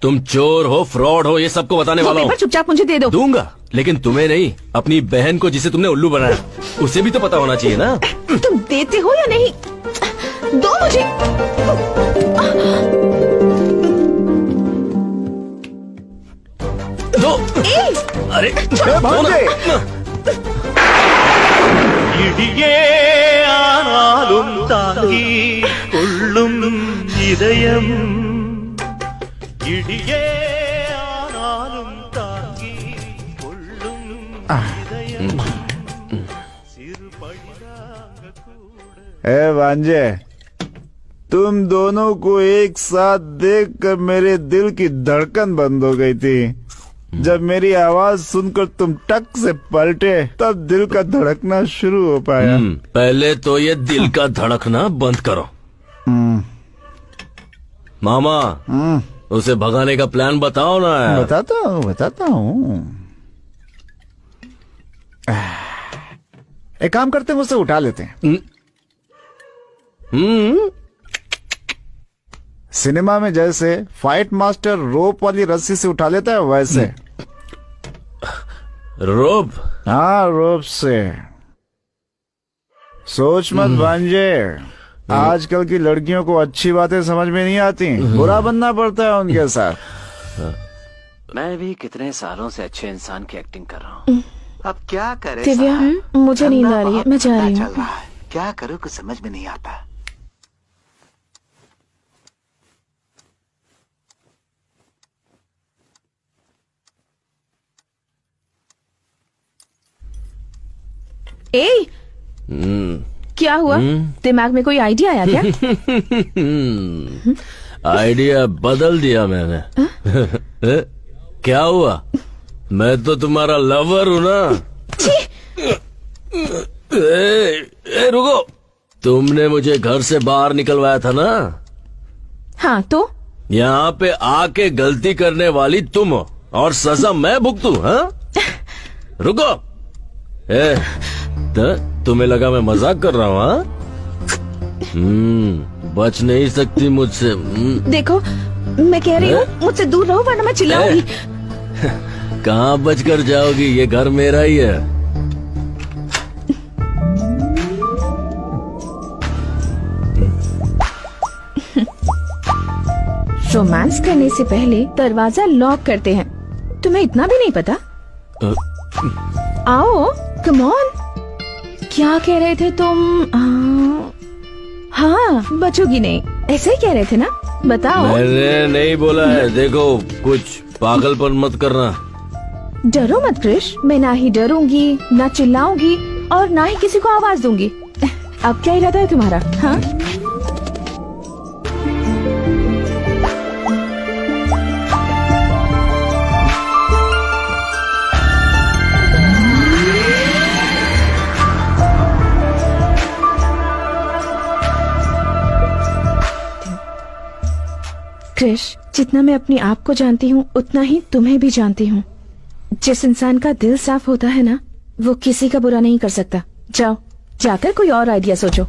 तुम चोर हो, फ्रॉड हो, ये सबको बताने वाला हूँ। पेपर चुपचाप मुझे दे दो। दूंगा, लेकिन तुम्हें नहीं, अपनी बहन को जिसे तुमने उल्लू बनाया, उसे भी तो पता होना चाहिए ना। तुम देते हो या नहीं? दो मुझे। दो। अरे भांजे, இடியே ஆனாலும் தாங்கி கொள்ளும் இதயம், இடியே ஆனாலும் தாங்கி கொள்ளும் இதயம், சிறு பழிதாங்க கூட। ए भांजे, तुम दोनों को एक साथ देखकर मेरे दिल की धड़कन बंद हो गई थी। जब मेरी आवाज सुनकर तुम टक से पलटे, तब दिल का धड़कना शुरू हो पाया। पहले तो ये दिल का धड़कना बंद करो। मामा, उसे भगाने का प्लान बताओ ना यार। बताता हूँ। एक काम करते हैं, मुझसे उठा लेते हैं। सिनेमा में जैसे फाइट मास्टर रोप वाली रस्सी से उठा लेता है वैसे। रोब। हाँ, रोप से। सोच मत भांजे, आजकल की लड़कियों को अच्छी बातें समझ में नहीं आती, बुरा बनना पड़ता है उनके साथ। मैं भी कितने सालों से अच्छे इंसान की एक्टिंग कर रहा हूँ। अब क्या करे दिव्या, मुझे नींद आ रही है, मैं जा रही हूँ। क्या करूँ कुछ समझ में नहीं आता। ए, क्या हुआ? दिमाग में कोई आइडिया आया क्या? आइडिया बदल दिया मैंने। क्या हुआ? मैं तो तुम्हारा लवर हूँ ना। रुको, तुमने मुझे घर से बाहर निकलवाया था ना? हाँ तो? यहाँ पे आके गलती करने वाली तुम हो और सजा मैं भुगतू? हाँ? रुको। तुम्हें लगा मैं मजाक कर रहा हूँ? हाँ? बच नहीं सकती मुझसे। देखो, मैं कह रही हूँ मुझसे दूर रहो वरना मैं चिल्लाऊंगी। कहाँ बच कर जाओगी? ये घर मेरा ही है। रोमांस करने से पहले दरवाजा लॉक करते हैं। तुम्हें इतना भी नहीं पता? आओ, कम ऑन। क्या कह रहे थे तुम? हाँ, बचोगी नहीं, ऐसे ही कह रहे थे ना? बताओ। मैंने नहीं बोला है। देखो, कुछ पागलपन मत करना। डरो मत क्रिश, मैं ना ही डरूंगी, ना चिल्लाऊंगी और ना ही किसी को आवाज दूंगी। अब क्या इरादा है तुम्हारा? हाँ? क्रिश, जितना मैं अपने आप को जानती हूँ उतना ही तुम्हें भी जानती हूँ। जिस इंसान का दिल साफ होता है ना, वो किसी का बुरा नहीं कर सकता। जाओ, जाकर कोई और आइडिया सोचो।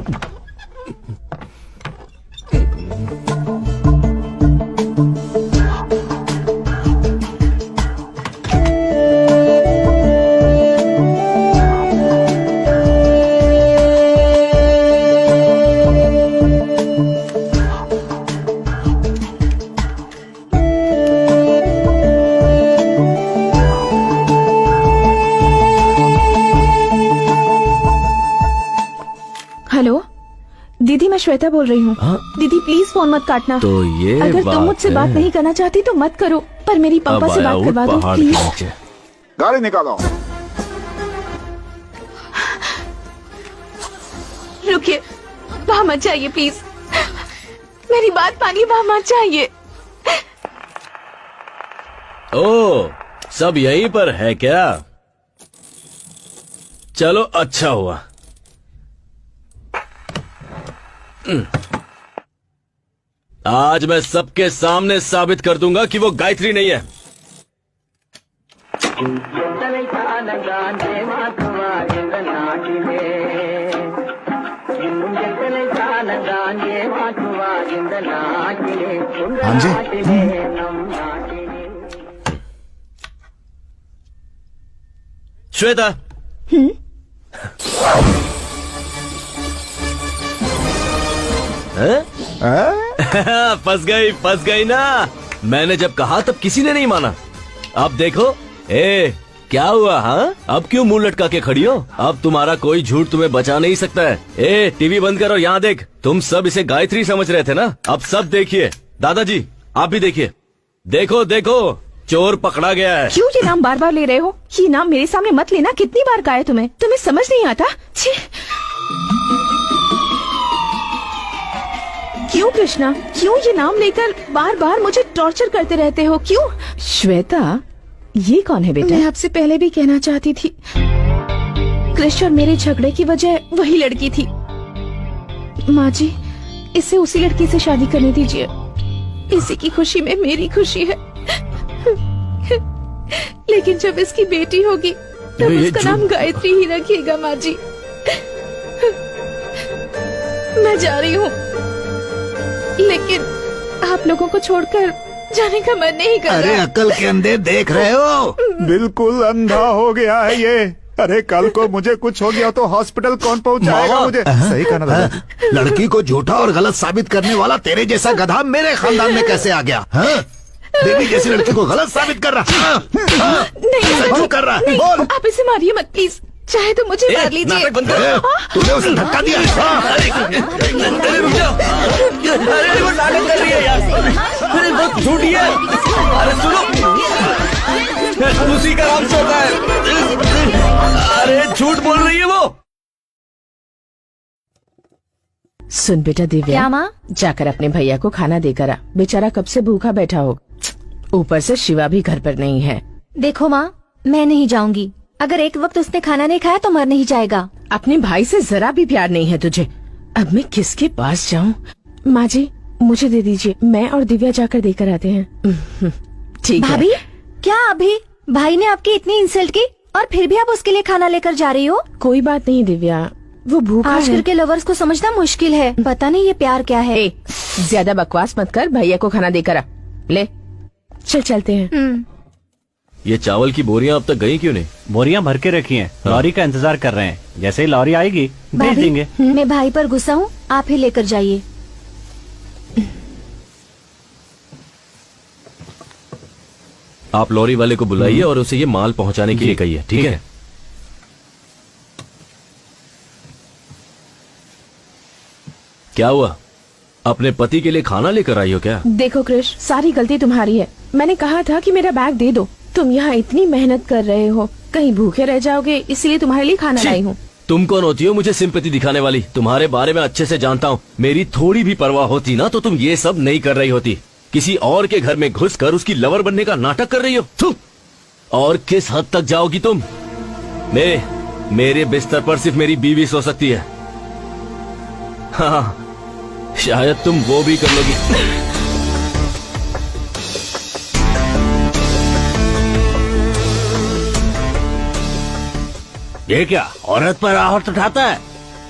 हेलो दीदी, मैं श्वेता बोल रही हूँ। दीदी प्लीज फोन मत काटना। तो ये अगर तुम मुझसे बात नहीं करना चाहती तो मत करो, पर मेरी पापा से बात करवा दो प्लीज। गाड़ी निकालो। रुकिए, वहाँ मत जाइए प्लीज, मेरी बात मानिए, वहाँ मत जाइए। ओ, सब यहीं पर है क्या? चलो, अच्छा हुआ। आज मैं सबके सामने साबित कर दूंगा कि वो गायत्री नहीं है। हाँ जी। श्वेता, फंस गई ना। मैंने जब कहा तब किसी ने नहीं माना। अब देखो, क्या हुआ? हाँ, अब क्यों मुंह लटका के खड़ी हो? अब तुम्हारा कोई झूठ तुम्हें बचा नहीं सकता है। टीवी बंद करो, यहाँ देख। तुम सब इसे गायत्री समझ रहे थे ना? अब सब देखिए। दादाजी, आप भी देखिए। देखो देखो, चोर पकड़ा गया है। क्यों ये नाम बार बार ले रहे हो? ये नाम मेरे सामने मत लेना। कितनी बार कहा है तुम्हें? तुम्हें समझ नहीं आता? छी। क्यों कृष्णा, क्यों ये नाम लेकर बार बार मुझे टॉर्चर करते रहते हो? क्यों? श्वेता, ये कौन है बेटा? मैं आपसे पहले भी कहना चाहती थी, कृष्ण और मेरे झगड़े की वजह वही लड़की थी। माँ जी, इससे उसी लड़की से शादी करने दीजिए। इसी की खुशी में मेरी खुशी है। लेकिन जब इसकी बेटी होगी तब उसका नाम गायत्री ही रखिएगा। माँ जी, मैं जा रही हूँ, लेकिन आप लोगों को छोड़कर जाने का मन नहीं कर अरे रहा। अकल के अंधे देख रहे हो? बिल्कुल अंधा हो गया है ये। अरे कल को मुझे कुछ हो गया तो हॉस्पिटल कौन पहुंचाएगा मुझे? सही कहा ना दादा? लड़की को झूठा और गलत साबित करने वाला तेरे जैसा गधा मेरे खानदान में कैसे आ गया? हाँ? देवी जैसी लड़की को गलत साबित कर रहा? हाँ? कैसे क्यों कर रहा? नहीं, बोल। आप इसे मारिए मत प्लीज, चाहे तो मुझे मार लीजिए। नाटक बंद कर। तूने उसे धक्का दिया? हाँ? अरे रुक जाओ। अरे वो नाटक कर रही है यार। अरे वो झूठी है। अरे सुनो, उसी का नाम से होता है। अरे झूठ बोल रही है वो। सुन बेटा दिव्या, क्या माँ? जाकर अपने भैया को खाना देकर आ, बेचारा कब से भूखा बैठा हो। ऊपर से शिवा भी घर पर नहीं है। देखो माँ, मैं नहीं जाऊंगी। अगर एक वक्त उसने खाना नहीं खाया तो मर नहीं जाएगा। अपने भाई से जरा भी प्यार नहीं है तुझे। अब मैं किसके पास जाऊँ? माँ जी मुझे दे दीजिए, मैं और दिव्या जाकर देकर आते हैं। ठीक है। भाभी, क्या अभी भाई ने आपकी इतनी इंसल्ट की और फिर भी आप उसके लिए खाना लेकर जा रही हो? कोई बात नहीं दिव्या, वो भूखा आजकल है। के लवर्स को समझना मुश्किल है। पता नहीं ये प्यार क्या है। ए, ज्यादा बकवास मत कर, भैया को खाना देकर आ। ले चल चलते हैं। ये चावल की बोरियां अब तक गई क्यों नहीं? बोरियां भर के रखी हैं, लॉरी का इंतजार कर रहे हैं। जैसे ही लॉरी आएगी भेज भाभी, देंगे। मैं भाई पर गुस्सा हूँ, आप ही लेकर जाइए। आप लॉरी वाले को बुलाइए और उसे ये माल पहुंचाने के लिए कहिए, ठीक है? क्या हुआ? अपने पति के लिए खाना लेकर आई हो क्या? देखो क्रिश, सारी गलती तुम्हारी है। मैंने कहा था कि मेरा बैग दे दो। तुम यहाँ इतनी मेहनत कर रहे हो, कहीं भूखे रह जाओगे, इसलिए तुम्हारे लिए खाना लाई हूँ। तुम कौन होती हो मुझे सिंपैथी दिखाने वाली? तुम्हारे बारे में अच्छे से जानता हूँ। मेरी थोड़ी भी परवाह होती ना तो तुम ये सब नहीं कर रही होती। किसी और के घर में घुसकर उसकी लवर बनने का नाटक कर रही हो। थू! और किस हद तक जाओगी तुम? मेरे बिस्तर पर सिर्फ मेरी बीवी सो सकती है। हाँ, शायद तुम वो भी कर लोगी। ये क्या औरत पर आहट उठाता है?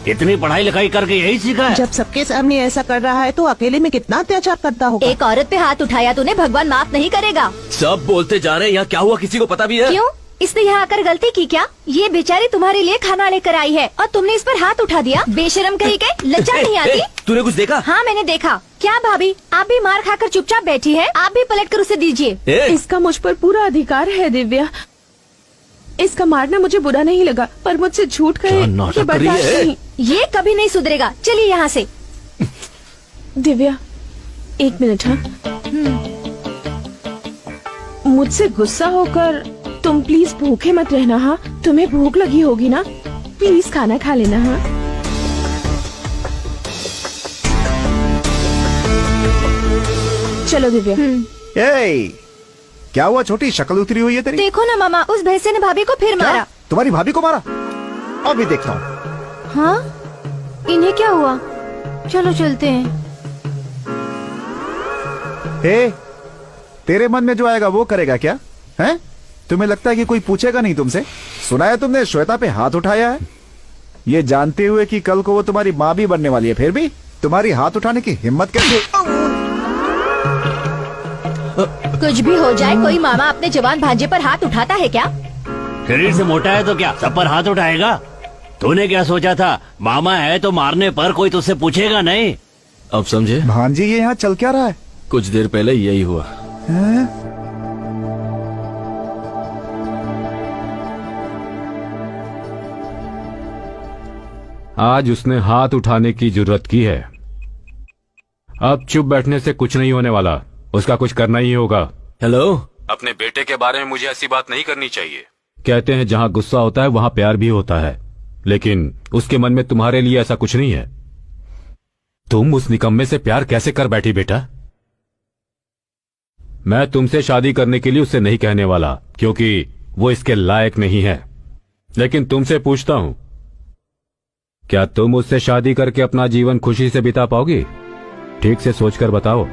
इतनी पढ़ाई लिखाई करके यही सीखा है? जब सबके सामने ऐसा कर रहा है तो अकेले में कितना अत्याचार करता होगा। एक औरत पे हाथ उठाया तूने, भगवान माफ नहीं करेगा। सब बोलते जा रहे हैं, यहाँ क्या हुआ किसी को पता भी है? क्यों? इसने यहाँ आकर गलती की क्या? ये बेचारी तुम्हारे लिए खाना लेकर आई है और तुमने इस पर हाथ उठा दिया। बेशरम कहीं के, लज्जा नहीं आती? तूने कुछ देखा? हाँ मैंने देखा। क्या भाभी, आप भी मार खाकर चुपचाप बैठी है? आप भी पलट कर उसे दीजिए। इसका मुझ पर पूरा अधिकार है दिव्या। इसका मारना मुझे बुरा नहीं लगा, पर मुझसे झूठ कहे क्या नाटक ये कर रही बर्दाश्त है? नहीं। ये कभी नहीं सुधरेगा। चलिए यहाँ से। दिव्या एक मिनट। हाँ, मुझसे गुस्सा होकर तुम प्लीज भूखे मत रहना। हाँ, तुम्हें भूख लगी होगी ना, प्लीज खाना खा लेना। हाँ, चलो दिव्या। ए, क्या हुआ छोटी, शक्ल उतरी हुई है तेरी? देखो ना मामा, उस भैंसे ने भाभी को फिर क्या? मारा। तुम्हारी भाभी को मारा? अभी देखता हूँ। हाँ, इन्हें क्या हुआ? चलो चलते हैं। ए, तेरे मन में जो आएगा वो करेगा क्या? हैं? तुम्हें लगता है कि कोई पूछेगा नहीं तुमसे? सुना है तुमने श्वेता पे हाथ उठाया है, ये जानते हुए कि कल को वो तुम्हारी माँ भी बनने वाली है, फिर भी तुम्हारी हाथ उठाने की हिम्मत कैसे? कुछ भी हो जाए, कोई मामा अपने जवान भांजे पर हाथ उठाता है क्या? शरीर से मोटा है तो क्या सब पर हाथ उठाएगा? तूने क्या सोचा था, मामा है तो मारने पर कोई तुझसे पूछेगा नहीं? अब समझे? भांजी ये यहाँ चल क्या रहा है? कुछ देर पहले यही हुआ। हैं? आज उसने हाथ उठाने की जरूरत की है। अब चुप बैठने से कुछ नहीं होने वाला, उसका कुछ करना ही होगा। हेलो, अपने बेटे के बारे में मुझे ऐसी बात नहीं करनी चाहिए। कहते हैं जहां गुस्सा होता है वहां प्यार भी होता है, लेकिन उसके मन में तुम्हारे लिए ऐसा कुछ नहीं है। तुम उस निकम्मे से प्यार कैसे कर बैठी बेटा? मैं तुमसे शादी करने के लिए उसे नहीं कहने वाला, क्योंकि वो इसके लायक नहीं है। लेकिन तुमसे पूछता हूं, क्या तुम उससे शादी करके अपना जीवन खुशी से बिता पाओगी? ठीक से सोचकर बताओ।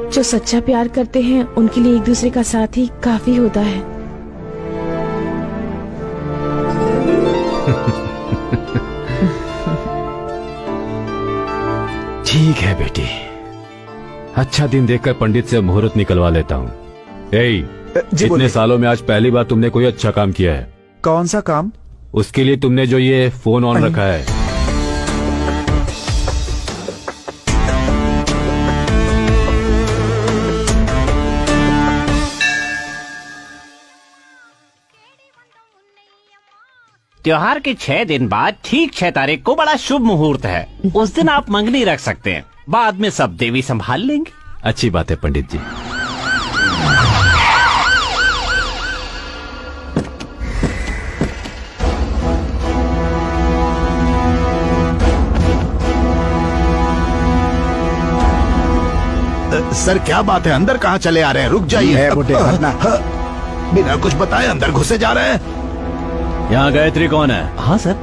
जो सच्चा प्यार करते हैं उनके लिए एक दूसरे का साथ ही काफी होता है। ठीक है बेटी, अच्छा दिन देखकर पंडित से मुहूर्त निकलवा लेता हूँ। जी इतने बोलिए। सालों में आज पहली बार तुमने कोई अच्छा काम किया है। कौन सा काम? उसके लिए तुमने जो ये फोन ऑन रखा है। त्योहार के 6 दिन बाद ठीक 6 तारीख को बड़ा शुभ मुहूर्त है। उस दिन आप मंगनी रख सकते हैं, बाद में सब देवी संभाल लेंगे। अच्छी बात है पंडित जी। सर क्या बात है, अंदर कहाँ चले आ रहे हैं? रुक जाइए। बिना कुछ बताए अंदर घुसे जा रहे हैं। यहाँ गायत्री कौन है? हाँ सर,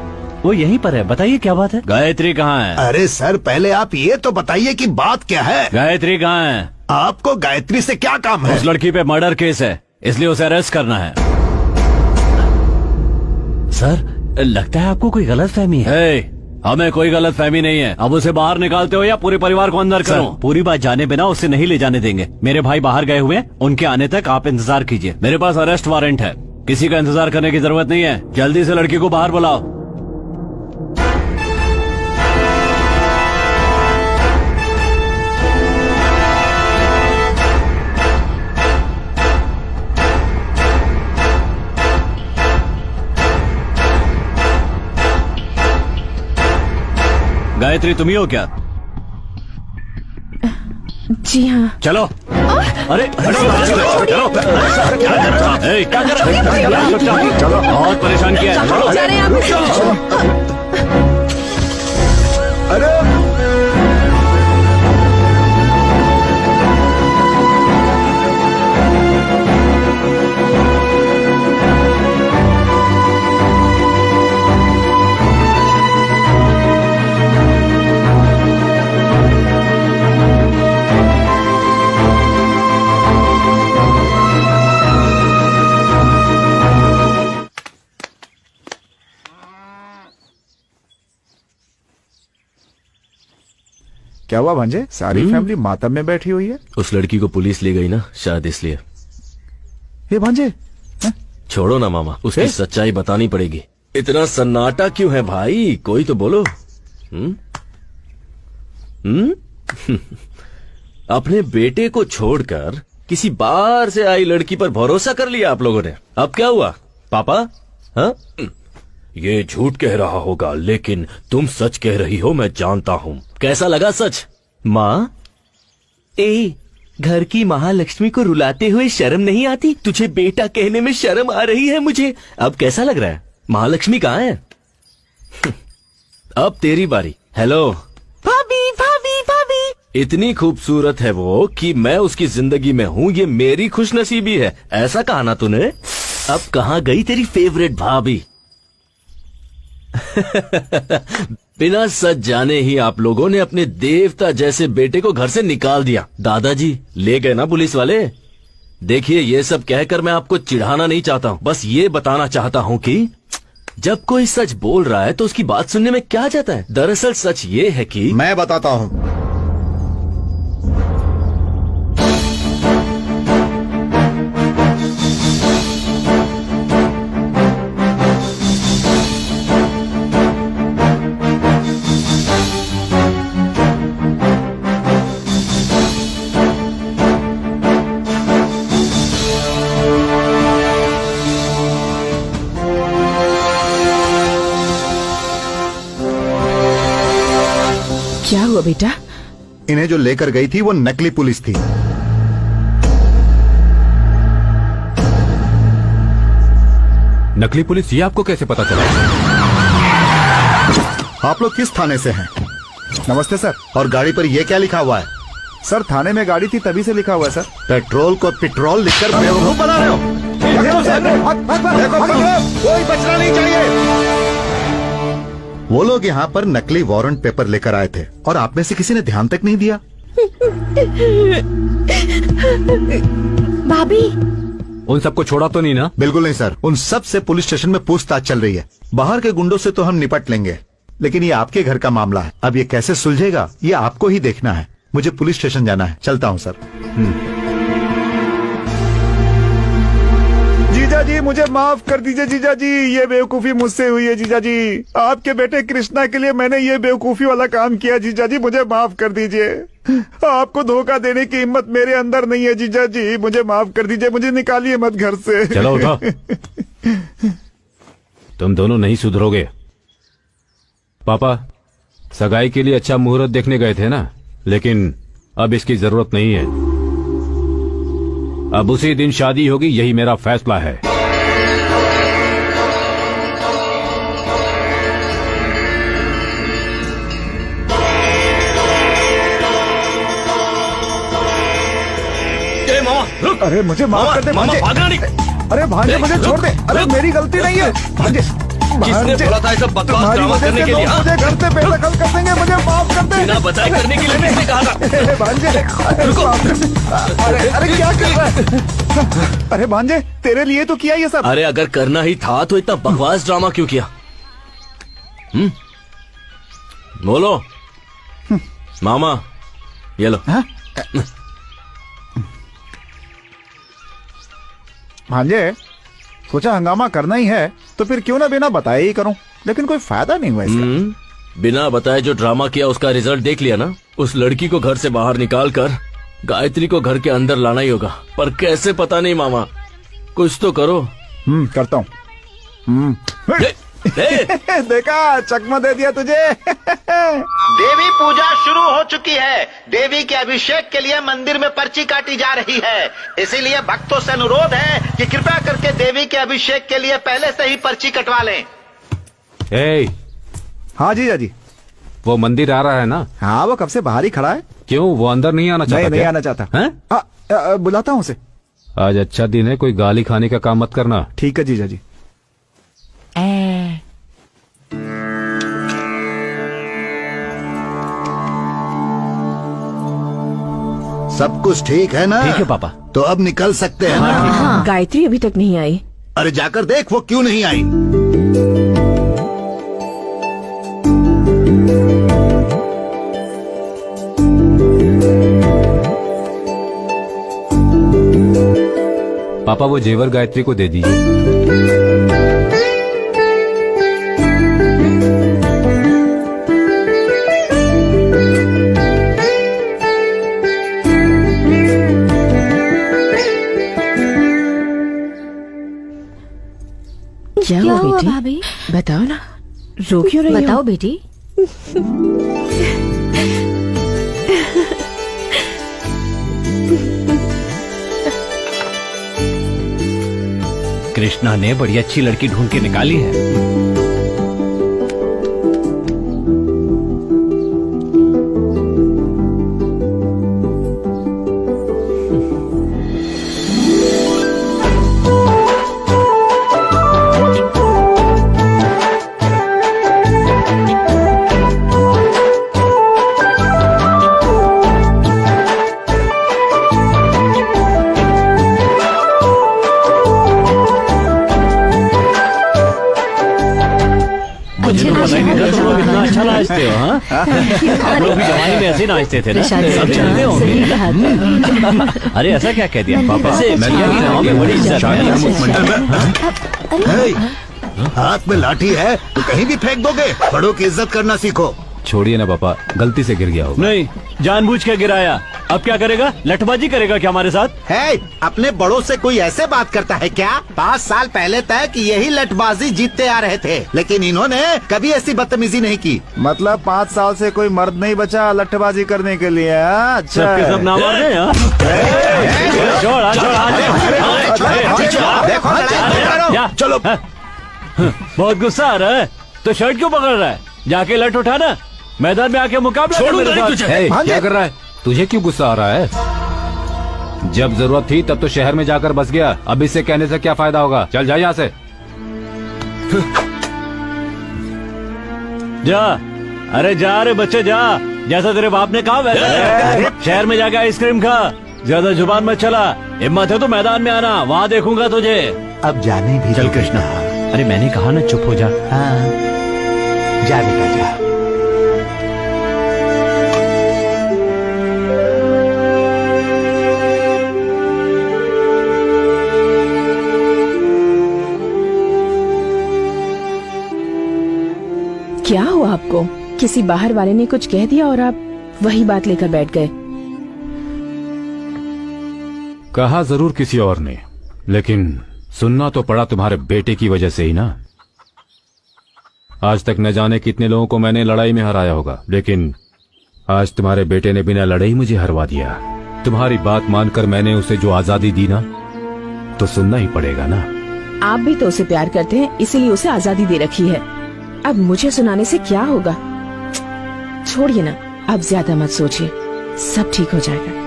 वो यहीं पर है। बताइए क्या बात है? गायत्री कहाँ है? अरे सर पहले आप ये तो बताइए कि बात क्या है। गायत्री कहाँ है? आपको गायत्री से क्या काम है? उस लड़की पे मर्डर केस है, इसलिए उसे अरेस्ट करना है। सर, लगता है आपको कोई गलत फहमी है। हमें कोई गलत फहमी नहीं है। अब उसे बाहर निकालते हो या पूरे परिवार को अंदर करो? पूरी बात जाने बिना उसे नहीं ले जाने देंगे। मेरे भाई बाहर गए हुए हैं, उनके आने तक आप इंतजार कीजिए। मेरे पास अरेस्ट वारंट है, किसी का इंतजार करने की जरूरत नहीं है। जल्दी से लड़की को बाहर बुलाओ। गायत्री तुम ही हो क्या? जी हाँ। चलो। अरे चलो। क्या कर रहे हो? चलो, बहुत परेशान किया है। चलो। जा रहे हैं आप। अरे क्या हुआ भांजे? सारी फैमिली मातम में बैठी हुई है। उस लड़की को पुलिस ले गई ना, शायद इसलिए। ये भांजे, छोड़ो ना मामा, उसकी सच्चाई बतानी पड़ेगी। इतना सन्नाटा क्यों है भाई? कोई तो बोलो। अपने बेटे को छोड़कर किसी बाहर से आई लड़की पर भरोसा कर लिया आप लोगों ने। अब क्या हुआ पापा? हाँ, ये झूठ कह रहा होगा, लेकिन तुम सच कह रही हो, मैं जानता हूँ। कैसा लगा सच? माँ, घर की महालक्ष्मी को रुलाते हुए शर्म नहीं आती? तुझे बेटा कहने में शर्म आ रही है मुझे। अब कैसा लग रहा है? महालक्ष्मी कहाँ है? अब तेरी बारी। हेलो भाभी भाभी भाभी। इतनी खूबसूरत है वो कि मैं उसकी जिंदगी में हूँ, ये मेरी खुशनसीबी है। ऐसा कहा ना तूने। अब कहाँ गई तेरी फेवरेट भाभी? बिना सच जाने ही आप लोगों ने अपने देवता जैसे बेटे को घर से निकाल दिया। दादाजी ले गए ना पुलिस वाले। देखिए, ये सब कहकर मैं आपको चिढ़ाना नहीं चाहता हूँ, बस ये बताना चाहता हूँ कि जब कोई सच बोल रहा है तो उसकी बात सुनने में क्या जाता है। दरअसल सच ये है कि मैं बताता हूँ। क्या हुआ बेटा? इन्हें जो लेकर गई थी वो नकली पुलिस थी। नकली पुलिस, ये आपको कैसे पता चला? आप लोग किस थाने से हैं? नमस्ते सर। और गाड़ी पर ये क्या लिखा हुआ है? सर थाने में गाड़ी थी तभी से लिखा हुआ है सर। पेट्रोल को पेट्रोल लिखकर बेवकूफ बना रहे हो। कोई बचना नहीं चाहिए। वो लोग यहाँ पर नकली वारंट पेपर लेकर आए थे और आप में से किसी ने ध्यान तक नहीं दिया। भाभी, उन सबको छोड़ा तो नहीं ना? बिल्कुल नहीं सर, उन सब से पुलिस स्टेशन में पूछताछ चल रही है। बाहर के गुंडों से तो हम निपट लेंगे, लेकिन ये आपके घर का मामला है, अब ये कैसे सुलझेगा ये आपको ही देखना है। मुझे पुलिस स्टेशन जाना है, चलता हूँ सर। जीजा जी मुझे माफ कर दीजिए जीजा जी, ये बेवकूफी मुझसे हुई है जीजा जी। आपके बेटे कृष्णा के लिए मैंने ये बेवकूफी वाला काम किया जीजा जी, मुझे माफ कर दीजिए। आपको धोखा देने की हिम्मत मेरे अंदर नहीं है जीजा जी, मुझे माफ कर दीजिए, मुझे निकालिए मत घर से। चलो उठो। तुम दोनों नहीं सुधरोगे। पापा सगाई के लिए अच्छा मुहूर्त देखने गए थे ना, लेकिन अब इसकी जरूरत नहीं है। अब उसी दिन शादी होगी, यही मेरा फैसला है। रुक। अरे मुझे माफ कर दे भांजे। भागना नहीं। अरे भांजे मुझे छोड़ दे। अरे मेरी गलती नहीं है भांजे। किसने बोला था ये सब बकवास ड्रामा करने के लिए? हाँ? मुझे घर से बेदखल कर देंगे, मुझे माफ कर दे। बिना बताए करने के लिए किसने कहा था? भांजे अरे क्या कर रहा है? अरे भांजे तेरे लिए तो किया ये सब। अरे अगर करना ही था तो इतना बकवास ड्रामा क्यों किया? बोलो। मामा ये लो। भांजे सोचा हंगामा करना ही है तो फिर क्यों ना बिना बताए ही करूं, लेकिन कोई फायदा नहीं हुआ इसका। बिना बताए जो ड्रामा किया उसका रिजल्ट देख लिया ना। उस लड़की को घर से बाहर निकाल कर गायत्री को घर के अंदर लाना ही होगा, पर कैसे पता नहीं मामा, कुछ तो करो। करता हूँ। देखा चकमा दे दिया तुझे। देवी पूजा शुरू हो चुकी है। देवी के अभिषेक के लिए मंदिर में पर्ची काटी जा रही है, इसीलिए भक्तों से अनुरोध है कि कृपया करके देवी के अभिषेक के लिए पहले से ही पर्ची कटवा लें। हाँ जीजा जी। वो मंदिर आ रहा है ना? हाँ वो कब से बाहर ही खड़ा है। क्यों वो अंदर नहीं आना चाहता? नहीं आना चाहता है? बुलाता हूँ उसे। आज अच्छा दिन है, कोई गाली खाने का काम मत करना। ठीक है जीजा जी। सब कुछ ठीक है ना? ठीक है पापा। तो अब निकल सकते हैं ना? गायत्री अभी तक नहीं आई। अरे जाकर देख वो क्यों नहीं आई। पापा वो जेवर गायत्री को दे दीजिए। क्या हुआ भाभी? बताओ ना, रो क्यों रही हो? बताओ बेटी। कृष्णा ने बड़ी अच्छी लड़की ढूंढ के निकाली है। कितना अच्छा नाचते हो। हाँ आप लोग भी जवानी में ऐसे नाचते थे ना? सब चलते होंगे। अरे ऐसा क्या कह दिया पापा? बड़ी इज्जत है। हाथ में लाठी है तो कहीं भी फेंक दोगे। बड़ों की इज्जत करना सीखो। छोड़िए ना पापा, गलती से गिर गया होगा। नहीं, जानबूझ के गिराया। अब क्या करेगा? लठबाजी करेगा क्या हमारे साथ? है अपने बड़ों से कोई ऐसे बात करता है क्या? 5 साल पहले तक यही लठबाजी जीतते आ रहे थे, लेकिन इन्होंने कभी ऐसी बदतमीजी नहीं की। मतलब 5 साल से कोई मर्द नहीं बचा लट्ठबाजी करने के लिए। अच्छा सबके सब नाम आ गए। चलो। बहुत गुस्सा आ रहा है तो शर्ट क्यों पकड़ रहा है? जाके लठ उठा ना, मैदान में आके मुकाबला कर मेरे साथ। क्या कर रहा है? तुझे क्यों गुस्सा आ रहा है? जब जरूरत थी तब तो शहर में जाकर बस गया, अब इससे कहने से क्या फायदा होगा? चल जा यहाँ से। जा, अरे जा रे बच्चे जा, जैसा तेरे बाप ने कहा वैसा। शहर में जाके आइसक्रीम खा, ज्यादा जुबान मत चला। हिम्मत है तो मैदान में आना, वहाँ देखूंगा तुझे। अब जाने भी चल कृष्णा। अरे मैंने कहा ना चुप हो जा। जा बेटा जा। क्या हुआ आपको? किसी बाहर वाले ने कुछ कह दिया और आप वही बात लेकर बैठ गए? कहा जरूर किसी और ने, लेकिन सुनना तो पड़ा तुम्हारे बेटे की वजह से ही ना। आज तक न जाने कितने लोगों को मैंने लड़ाई में हराया होगा, लेकिन आज तुम्हारे बेटे ने बिना लड़ाई मुझे हरवा दिया। तुम्हारी बात मानकर मैंने उसे जो आजादी दी ना, तो सुनना ही पड़ेगा ना। आप भी तो उसे प्यार करते हैं, इसीलिए उसे आजादी दे रखी है। अब मुझे सुनाने से क्या होगा? छोड़िए ना, अब ज्यादा मत सोचिए, सब ठीक हो जाएगा।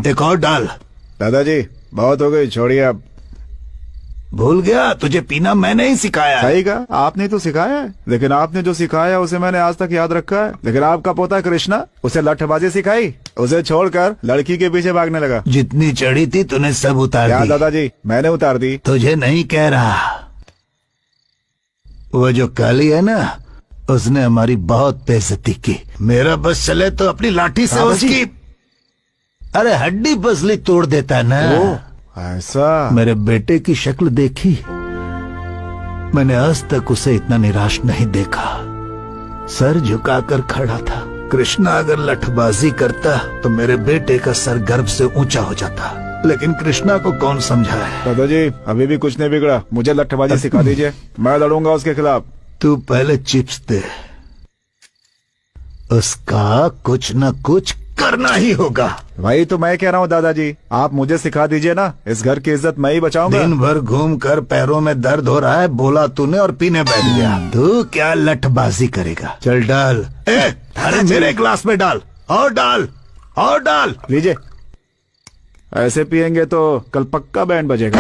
एक और डाल। दादाजी बहुत हो गई, छोड़िए अब। भूल गया, तुझे पीना मैंने ही सिखाया है। सही कहा, आपने तो सिखाया है, लेकिन आपने जो सिखाया उसे मैंने आज तक याद रखा है। लेकिन आपका पोता कृष्णा, उसे लठबाजी सिखाई, उसे छोड़कर लड़की के पीछे भागने लगा। जितनी चढ़ी थी तूने सब उतार क्या दी। दादाजी, मैंने उतार दी। तुझे नहीं कह रहा, वो जो काली है ना, उसने हमारी बहुत बेइज्जती की। मेरा बस चले तो अपनी लाठी से उसकी अरे हड्डी पसली तोड़ देता ना। ऐसा? मेरे बेटे की शक्ल देखी, मैंने आज तक उसे इतना निराश नहीं देखा। सर झुकाकर खड़ा था। कृष्णा अगर लठबाजी करता तो मेरे बेटे का सर गर्व से ऊंचा हो जाता, लेकिन कृष्णा को कौन समझाए। दादाजी अभी भी कुछ नहीं बिगड़ा, मुझे लठबाजी सिखा दीजिए, मैं लड़ूंगा उसके खिलाफ। तू पहले चिप्स दे, उसका कुछ न कुछ करना ही होगा। वही तो मैं कह रहा हूँ दादाजी, आप मुझे सिखा दीजिए ना, इस घर की इज्जत मैं ही बचाऊंगा। दिन भर घूम कर पैरों में दर्द हो रहा है, बोला तूने और पीने बैठ गया। तू क्या लठबाजी करेगा? चल डाल। अरे मेरे ग्लास में डाल, और डाल, और डाल। लीजिए, ऐसे पियेंगे तो कल पक्का बैंड बजेगा।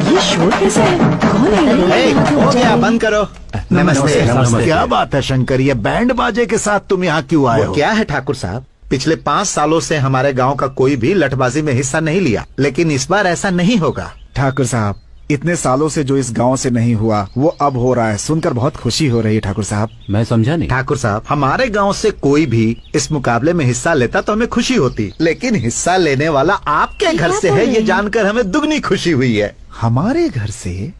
ये शोर कैसा है? कौन है? हो गया, बंद करो। नमस्ते। नमस्ते। क्या बात है शंकर, ये बैंड बाजे के साथ तुम यहाँ क्यों आए हो? क्या है ठाकुर साहब, पिछले 5 सालों से हमारे गांव का कोई भी लठबाजी में हिस्सा नहीं लिया, लेकिन इस बार ऐसा नहीं होगा। ठाकुर साहब, इतने सालों से जो इस गांव से नहीं हुआ वो अब हो रहा है, सुनकर बहुत खुशी हो रही है। ठाकुर साहब, मैं समझा नहीं। ठाकुर साहब, हमारे गांव से कोई भी इस मुकाबले में हिस्सा लेता तो हमें खुशी होती, लेकिन हिस्सा लेने वाला आपके घर से है, ये जानकर हमें दुगनी खुशी हुई है। हमारे घर से?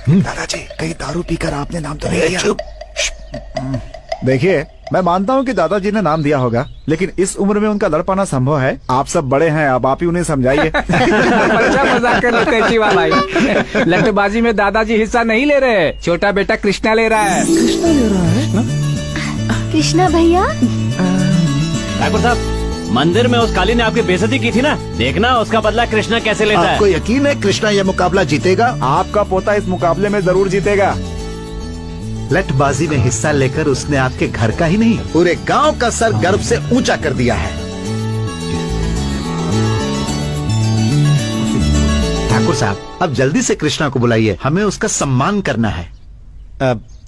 दादाजी कहीं दारू पीकर आपने नाम तो नहीं दिया? देखिए, मैं मानता हूँ कि दादाजी ने नाम दिया होगा, लेकिन इस उम्र में उनका लड़ पाना संभव है। आप सब बड़े हैं, अब आप ही उन्हें समझाइए। अच्छा मजाक कर लेते हैं शिवा भाई। लठबाजी में दादाजी हिस्सा नहीं ले रहे, छोटा बेटा कृष्णा ले रहा है। कृष्णा ले रहा है? कृष्णा भैया, ठाकुर साहब, मंदिर में उस काली ने आपकी बेइज्जती की थी ना, देखना उसका बदला कृष्णा कैसे लेता आपको है। यकीन है कृष्णा ये मुकाबला जीतेगा? आपका पोता इस मुकाबले में जरूर जीतेगा। लठबाजी में हिस्सा लेकर उसने आपके घर का ही नहीं, पूरे गांव का सर गर्व से ऊंचा कर दिया है। ठाकुर साहब, अब जल्दी से कृष्णा को बुलाइए, हमें उसका सम्मान करना है।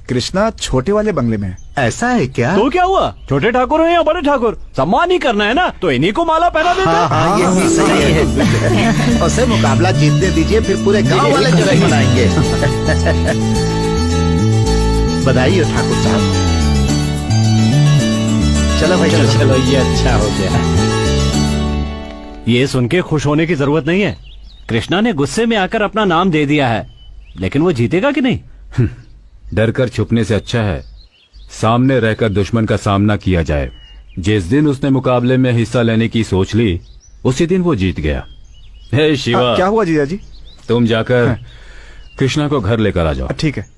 कृष्णा छोटे वाले बंगले में है। ऐसा है क्या? तो क्या हुआ, छोटे ठाकुर हैं या बड़े ठाकुर, सम्मान ही करना है ना, तो इन्हीं को माला पहना देते हैं। हाँ, ये भी सही है। उसे मुकाबला जीतने दीजिए, फिर पूरे गांव वाले जश्न मनाएंगे। बधाई हो ठाकुर साहब। चलो भाई, चलो ये अच्छा हो गया। ये सुन के खुश होने की जरूरत नहीं है। कृष्णा ने गुस्से में आकर अपना नाम दे दिया है, लेकिन वो जीतेगा कि नहीं? डर कर छुपने से अच्छा है सामने रहकर दुश्मन का सामना किया जाए। जिस दिन उसने मुकाबले में हिस्सा लेने की सोच ली, उसी दिन वो जीत गया। हे शिवा, क्या हुआ जीजा जी? तुम जाकर कृष्णा को घर लेकर आ जाओ। ठीक है।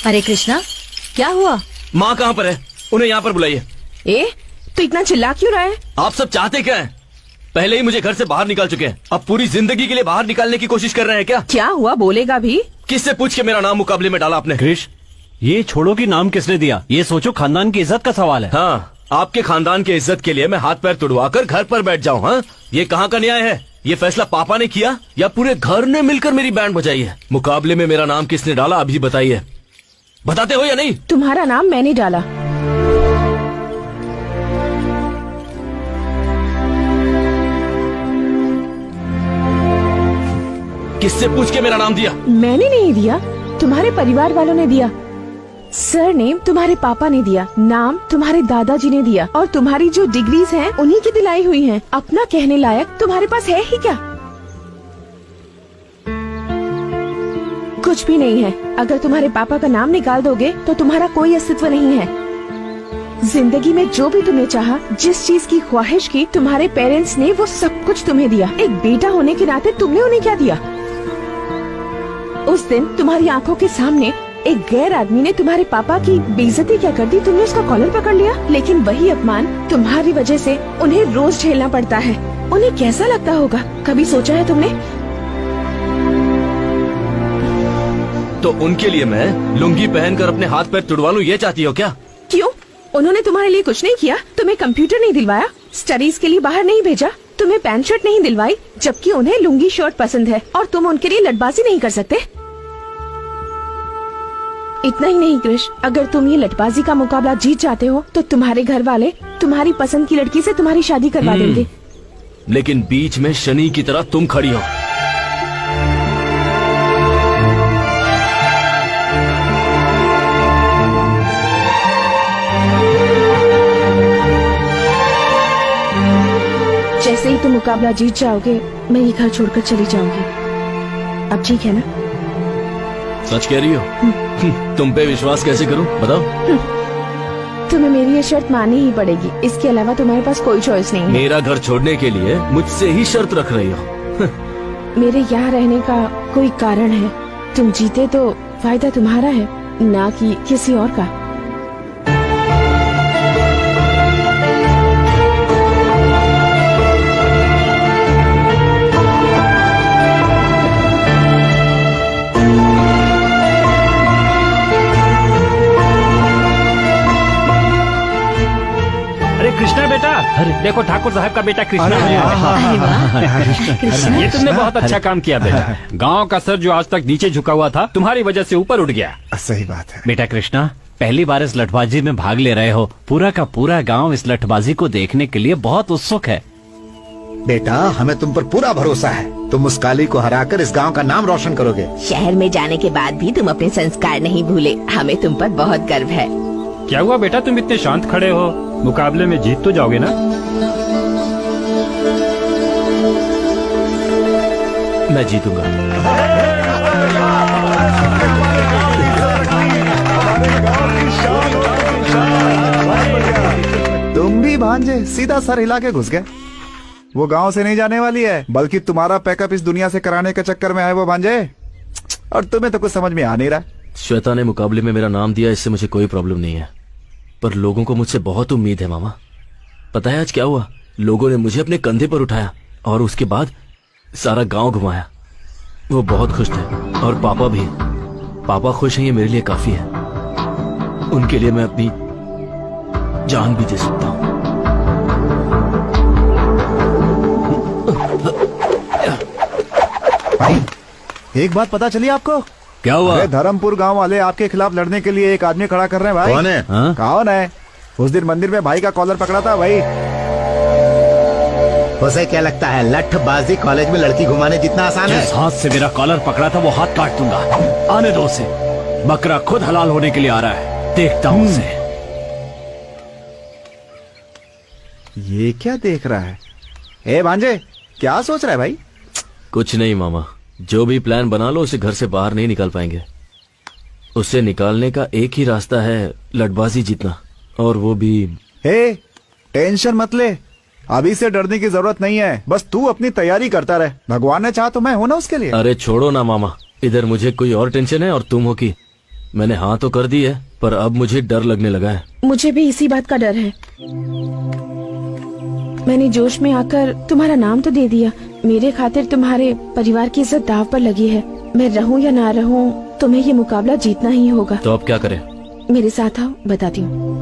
अरे कृष्णा, क्या हुआ? माँ कहाँ पर है? उन्हें यहाँ पर बुलाइए। ए, तो इतना चिल्ला क्यों रहा है? आप सब चाहते क्या हैं? पहले ही मुझे घर से बाहर निकाल चुके हैं, अब पूरी जिंदगी के लिए बाहर निकालने की कोशिश कर रहे हैं क्या? क्या हुआ, बोलेगा भी? किससे पूछ के मेरा नाम मुकाबले में डाला आपने? क्रिश, ये छोड़ो कि नाम किसने दिया, ये सोचो खानदान की इज्जत का सवाल है। हाँ, आपके खानदान के इज्जत के लिए मैं हाथ पैर तुड़वा कर घर पर बैठ जाऊँ? हाँ, ये कहाँ का न्याय है? ये फैसला पापा ने किया या पूरे घर ने मिलकर मेरी बैंड बजाई है? मुकाबले में मेरा नाम किसने डाला अभी बताइए। बताते हो या नहीं? तुम्हारा नाम मैंने डाला। किससे पूछ के मेरा नाम दिया? मैंने नहीं दिया, तुम्हारे परिवार वालों ने दिया। सर नेम तुम्हारे पापा ने दिया, नाम तुम्हारे दादाजी ने दिया, और तुम्हारी जो डिग्रीज हैं उन्हीं की दिलाई हुई हैं। अपना कहने लायक तुम्हारे पास है ही क्या? कुछ भी नहीं है। अगर तुम्हारे पापा का नाम निकाल दोगे तो तुम्हारा कोई अस्तित्व नहीं है। जिंदगी में जो भी तुमने चाहा, जिस चीज की ख्वाहिश की, तुम्हारे पेरेंट्स ने वो सब कुछ तुम्हें दिया। एक बेटा होने के नाते तुमने उन्हें क्या दिया? उस दिन तुम्हारी आंखों के सामने एक गैर आदमी ने तुम्हारे पापा की बेइज्जती क्या कर दी, तुमने उसका कॉलर पकड़ लिया। लेकिन वही अपमान तुम्हारी वजह से उन्हें रोज झेलना पड़ता है। उन्हें कैसा लगता होगा, कभी सोचा है तुमने? तो उनके लिए मैं लुंगी पहनकर अपने हाथ पैर तुड़वा लूं, ये चाहती हो क्या? क्यों? उन्होंने तुम्हारे लिए कुछ नहीं किया? तुम्हें कंप्यूटर नहीं दिलवाया, स्टडीज के लिए बाहर नहीं भेजा, तुम्हें पैंट शर्ट नहीं दिलवाई, जबकि उन्हें लुंगी शर्ट पसंद है, और तुम उनके लिए लटबाजी नहीं कर सकते? इतना ही नहीं कृष, अगर तुम ये लटबाजी का मुकाबला जीत जाते हो तो तुम्हारे घर वाले तुम्हारी पसंद की लड़की से तुम्हारी शादी करवा देंगे। लेकिन बीच में शनि की तरह तुम खड़ी हो। जैसे ही तुम मुकाबला जीत जाओगे, मैं ये घर छोड़कर चली जाऊंगी। अब ठीक है ना? सच कह रही हो? तुम पे विश्वास कैसे करूं, बताओ? तुम्हें मेरी ये शर्त माननी ही पड़ेगी, इसके अलावा तुम्हारे पास कोई चॉइस नहीं है। मेरा घर छोड़ने के लिए मुझसे ही शर्त रख रही हो? मेरे यहाँ रहने का कोई कारण है। तुम जीते तो फायदा तुम्हारा है, ना कि किसी और का। कृष्णा बेटा, देखो ठाकुर साहब का बेटा कृष्णा आया है। ये तुमने बहुत अच्छा काम किया बेटा। गांव का सर जो आज तक नीचे झुका हुआ था, तुम्हारी वजह से ऊपर उठ गया। सही बात है बेटा कृष्णा, पहली बार इस लठबाजी में भाग ले रहे हो। पूरा का पूरा गांव इस लठबाजी को देखने के लिए बहुत उत्सुक है। बेटा, हमें तुम पर पूरा भरोसा है। तुम उस काली को हराकर इस गांव का नाम रोशन करोगे। शहर में जाने के बाद भी तुम अपने संस्कार नहीं भूले, हमें तुम पर बहुत गर्व है। क्या हुआ बेटा, तुम इतने शांत खड़े हो? मुकाबले में जीत तो जाओगे ना? मैं जीतूंगा। तुम भी भांजे सीधा सर हिला के घुस गए। वो गांव से नहीं जाने वाली है, बल्कि तुम्हारा पैकअप इस दुनिया से कराने के चक्कर में आए वो भांजे। और तुम्हें तो कुछ समझ में आ नहीं रहा। श्वेता ने मुकाबले में मेरा नाम दिया, इससे मुझे कोई प्रॉब्लम नहीं है, पर लोगों को मुझसे बहुत उम्मीद है मामा। पता है आज क्या हुआ? लोगों ने मुझे अपने कंधे पर उठाया और उसके बाद सारा गांव घुमाया। वो बहुत खुश थे, और पापा भी। पापा खुश हैं, ये मेरे लिए काफी है। उनके लिए मैं अपनी जान भी दे सकता हूँ। भाई, एक बात पता चली आपको? क्या हुआ? अरे धर्मपुर गांव वाले आपके खिलाफ लड़ने के लिए एक आदमी खड़ा कर रहे हैं भाई। कौन है? कौन है? उस दिन मंदिर में भाई का कॉलर पकड़ा था भाई। उसे क्या लगता है लठबाजी कॉलेज में लड़की घुमाने जितना आसान है? जिस हाथ से मेरा कॉलर पकड़ा था वो हाथ काट दूंगा। आने दो उसे। बकरा खुद हलाल होने के लिए आ रहा है, देखता हूँ उसे। ये क्या देख रहा है? ए भांजे, क्या सोच रहा है भाई? कुछ नहीं मामा, जो भी प्लान बना लो उसे घर से बाहर नहीं निकाल पाएंगे। उसे निकालने का एक ही रास्ता है, लठबाजी जीतना, और वो भी। हे, टेंशन मत ले, अभी से डरने की जरूरत नहीं है। बस तू अपनी तैयारी करता रहे, भगवान ने चाहा तो मैं हूं ना उसके लिए। अरे छोड़ो ना मामा, इधर मुझे कोई और टेंशन है और तुम हो कि मैंने हाँ तो कर दी है, पर अब मुझे डर लगने लगा है। मुझे भी इसी बात का डर है। मैंने जोश में आकर तुम्हारा नाम तो दे दिया। मेरे खातिर तुम्हारे परिवार की इज्जत दाव पर लगी है। मैं रहूं या ना रहूं, तुम्हें ये मुकाबला जीतना ही होगा। तो अब क्या करें? मेरे साथ आओ, बताती हूँ।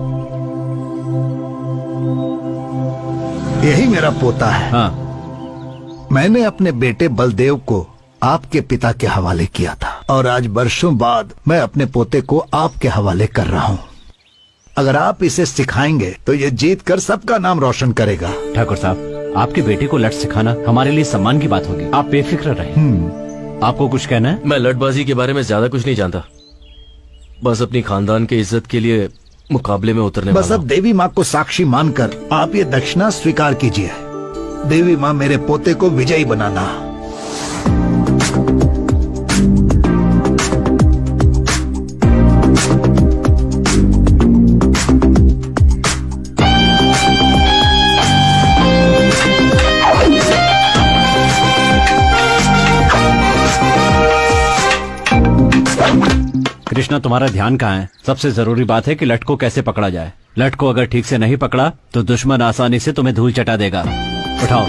यही मेरा पोता है। हाँ। मैंने अपने बेटे बलदेव को आपके पिता के हवाले किया था और आज वर्षों बाद मैं अपने पोते को आपके हवाले कर रहा हूँ। अगर आप इसे सिखाएंगे तो ये जीत कर सबका नाम रोशन करेगा। ठाकुर साहब, आपके बेटे को लट सिखाना हमारे लिए सम्मान की बात होगी। आप बेफिक्र रहें। आपको कुछ कहना है? मैं लटबाजी के बारे में ज्यादा कुछ नहीं जानता, बस अपनी खानदान के इज्जत के लिए मुकाबले में उतरने बस वाला अब देवी माँ को साक्षी मानकर आप ये दक्षिणा स्वीकार कीजिए। देवी माँ, मेरे पोते को विजयी बनाना। कृष्णा, तुम्हारा ध्यान कहाँ है? सबसे जरूरी बात है कि लट को कैसे पकड़ा जाए। लट को अगर ठीक से नहीं पकड़ा तो दुश्मन आसानी से तुम्हें धूल चटा देगा। उठाओ।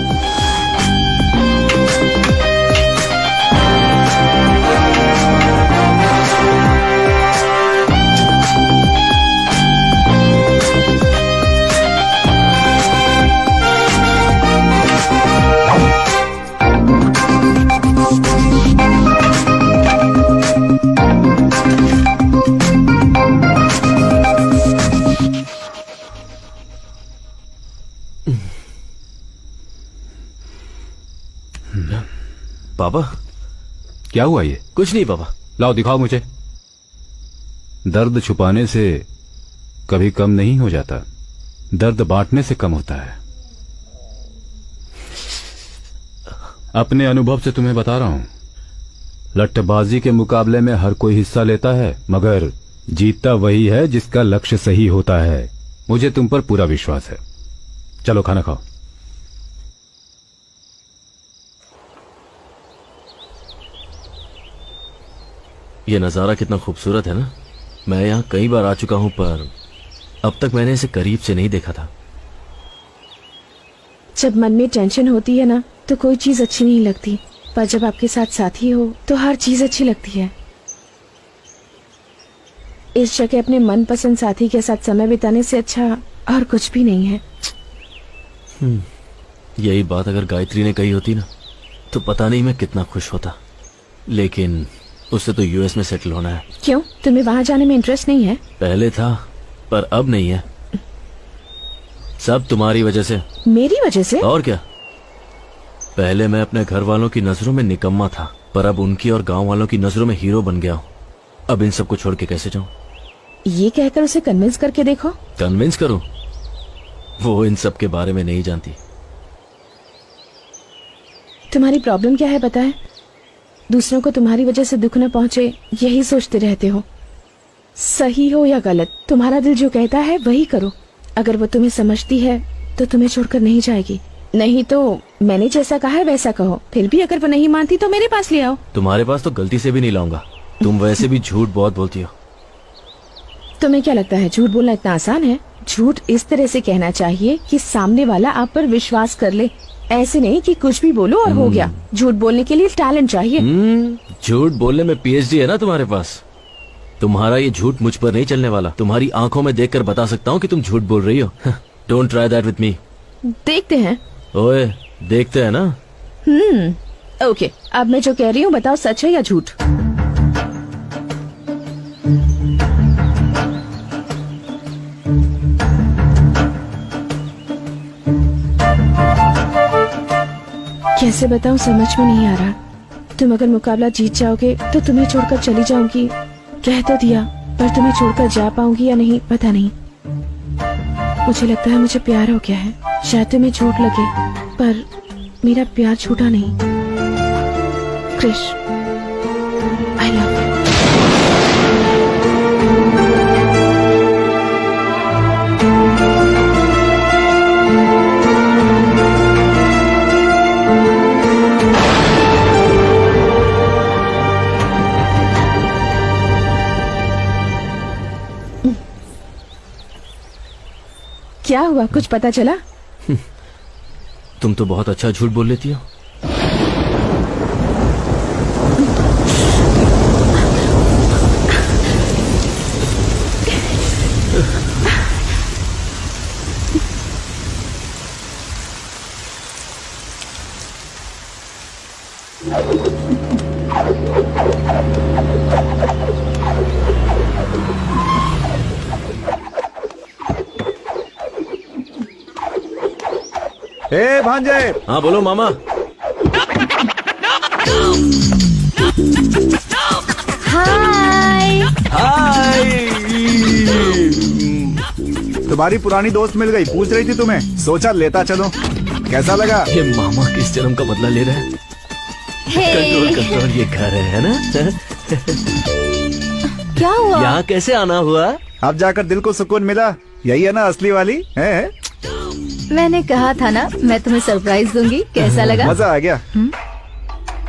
पापा, क्या हुआ ये? कुछ नहीं पापा। लाओ दिखाओ मुझे। दर्द छुपाने से कभी कम नहीं हो जाता, दर्द बांटने से कम होता है। अपने अनुभव से तुम्हें बता रहा हूं, लट्ठबाजी के मुकाबले में हर कोई हिस्सा लेता है, मगर जीतता वही है जिसका लक्ष्य सही होता है। मुझे तुम पर पूरा विश्वास है। चलो खाना खाओ। ये नज़ारा कितना खूबसूरत है ना। मैं यहाँ कई बार आ चुका हूँ, पर अब तक मैंने इसे करीब से नहीं देखा था। जब मन में टेंशन होती है ना तो कोई चीज अच्छी नहीं लगती, पर जब आपके साथ साथी हो तो हर चीज अच्छी लगती है। इस जगह अपने मनपसंद साथी के साथ समय बिताने से अच्छा और कुछ भी नहीं है। यही बात अगर गायत्री ने कही होती ना तो पता नहीं मैं कितना खुश होता, लेकिन उससे तो यूएस में सेटल होना है। क्यों, तुम्हें वहाँ जाने में इंटरेस्ट नहीं है? पहले था, पर अब नहीं है। सब तुम्हारी वजह से। मेरी वजह से? और क्या। पहले मैं अपने घर वालों की नजरों में निकम्मा था, पर अब उनकी और गांव वालों की नजरों में हीरो बन गया हूँ। अब इन सबको छोड़ के कैसे जाऊं? ये कहकर उसे कन्विंस करके देखो। कन्विंस करूं? वो इन सब के बारे में नहीं जानती। तुम्हारी प्रॉब्लम क्या है बताएं? दूसरों को तुम्हारी वजह से दुख न पहुंचे यही सोचते रहते हो। सही हो या गलत, तुम्हारा दिल जो कहता है वही करो। अगर वो तुम्हें समझती है तो तुम्हें छोड़कर नहीं जाएगी, नहीं तो मैंने जैसा कहा है वैसा कहो। फिर भी अगर वो नहीं मानती तो मेरे पास ले आओ। तुम्हारे पास तो गलती से भी नहीं लाऊंगा। तुम वैसे भी झूठ बहुत बोलती हो। तुम्हें क्या लगता है झूठ बोलना इतना आसान है? झूठ इस तरह से कहना चाहिए कि सामने वाला आप पर विश्वास कर ले, ऐसे नहीं कि कुछ भी बोलो और हो गया। झूठ बोलने के लिए टैलेंट चाहिए। झूठ बोलने में पीएचडी है ना तुम्हारे पास। तुम्हारा ये झूठ मुझ पर नहीं चलने वाला। तुम्हारी आंखों में देखकर बता सकता हूँ कि तुम झूठ बोल रही हो। Don't try that with me. देखते हैं। ओए, देखते हैं ना। ओके, अब मैं जो कह रही हूँ बताओ, सच है या झूठ? कैसे बताऊं, समझ में नहीं आ रहा। तुम अगर मुकाबला जीत जाओगे तो तुम्हें छोड़कर चली जाऊंगी, कह तो दिया, पर तुम्हें छोड़कर जा पाऊंगी या नहीं पता नहीं। मुझे लगता है मुझे प्यार हो गया है। शायद तुम्हें झूठ लगे, पर मेरा प्यार छूटा नहीं। Krish, I love you. क्या हुआ, कुछ पता चला? तुम तो बहुत अच्छा झूठ बोल लेती हो। ए भांजे, हाँ बोलो मामा। हाय। हाय। तुम्हारी पुरानी दोस्त मिल गई, पूछ रही थी तुम्हें, सोचा लेता चलो। कैसा लगा? ये मामा किस जन्म का बदला ले रहा है? कंट्रोल कंट्रोल, ये घर है ना? क्या हुआ? यहाँ कैसे आना हुआ? अब जाकर दिल को सुकून मिला। यही है ना असली वाली है? मैंने कहा था ना मैं तुम्हें सरप्राइज दूंगी। कैसा लगा? मजा आ गया।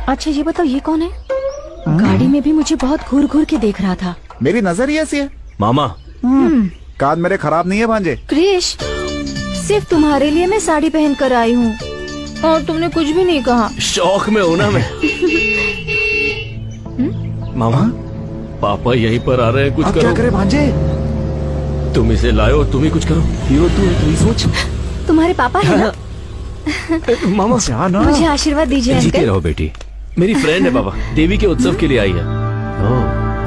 अच्छा ये बताओ ये कौन है? गाड़ी में भी मुझे बहुत घूर घूर के देख रहा था। मेरी नजर ही ऐसी है। मामा कान मेरे खराब नहीं है भांजे। क्रिश, सिर्फ तुम्हारे लिए मैं साड़ी पहन कर आई हूँ और तुमने कुछ भी नहीं कहा। शौक में हूँ ना मैं। मामा पापा यहीं पर आ रहे हैं, कुछ अब करो। क्या करे भांजे? तुम इसे लाओ, तुम ही कुछ करो। हीरो तू सोच। तुम्हारे पापा है ना? मामा जाना। मुझे आशीर्वाद दीजिए जीते अंकल। रहो बेटी। मेरी फ्रेंड है बाबा, देवी के उत्सव के लिए आई है।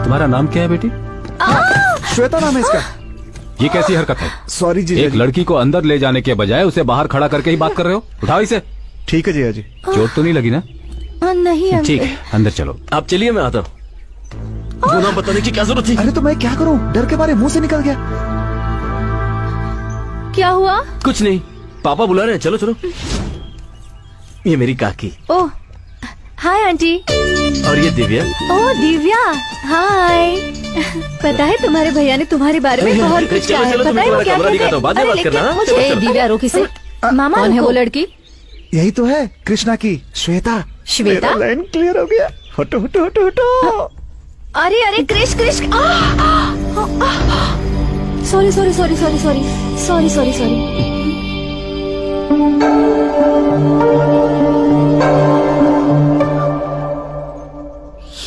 तुम्हारा नाम क्या है बेटी? श्वेता नाम है इसका। ये कैसी हरकत है? सॉरी जी। एक लड़की को अंदर ले जाने के बजाय उसे बाहर खड़ा करके ही बात कर रहे हो। उठाओ इसे। ठीक है जी। चोट तो नहीं लगी ना? नहीं अंकल। ठीक है, अंदर चलो। आप चलिए, मैं आता हूँ। गुनाह बताने की क्या जरूरत थी? अरे तो मैं क्या करूं, डर के मारे मुंह से निकल गया। क्या हुआ? कुछ नहीं, पापा बुला रहे हैं, चलो चलो। ये मेरी काकी। ओह हाय आंटी। और ये दिव्या। ओह दिव्या, हाय। पता है तुम्हारे भैया ने तुम्हारे बारे में बहुत कुछ चलो, कहा है। चलो, पता तुम्हें है वो तुम्हारा क्या कमरा कहते दिखाता हूँ, बाद में अरे बात करना, हाँ? मुझे चलो, चलो। दिव्या रोकी से। मामा कौन है वो लड़की? यही तो है कृष्णा की, श्वेता। श्वेता? मेरा लाइन क्लियर हो गया। हटो हटो हटो हटो। अरे अरे Krish Krish. Sorry sorry sorry sorry sorry sorry sorry sorry.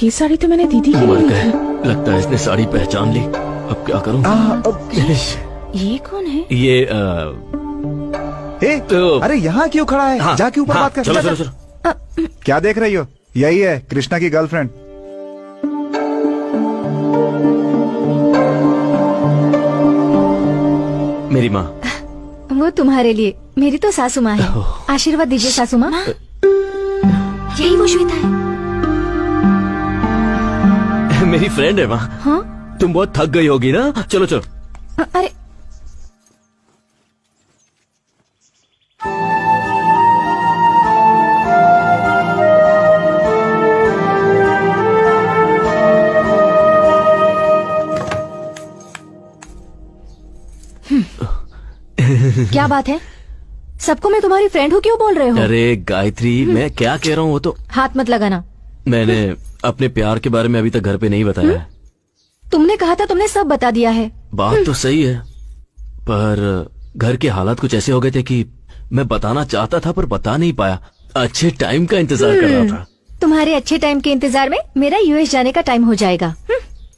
ये साड़ी तो मैंने दीदी की मर ली गए, थी। लगता है इसने साड़ी पहचान ली। अब क्या करूं? ये कौन है? ये तो- अरे यहाँ क्यों खड़ा है? हाँ, जाके ऊपर हाँ, बात कर। चलो जा, चलो जा। चलो। क्या देख रही हो? यही है कृष्णा की गर्लफ्रेंड। मेरी माँ। वो तुम्हारे लिए, मेरी तो सासू माँ है। आशीर्वाद दीजिए सासू माँ। यही वो श्वेता है। मेरी फ्रेंड है माँ। हाँ? तुम बहुत थक गई होगी ना, चलो चलो। अरे क्या बात है? सबको मैं तुम्हारी फ्रेंड हूँ क्यों बोल रहे हो? अरे गायत्री, मैं क्या कह रहा हूँ वो तो। हाथ मत लगाना। मैंने अपने प्यार के बारे में अभी तक घर पे नहीं बताया है। तुमने कहा था तुमने सब बता दिया है। बात तो सही है, पर घर के हालात कुछ ऐसे हो गए थे कि मैं बताना चाहता था पर बता नहीं पाया। अच्छे टाइम का इंतजार कर रहा था। तुम्हारे अच्छे टाइम के इंतजार में मेरा यूएस जाने का टाइम हो जाएगा।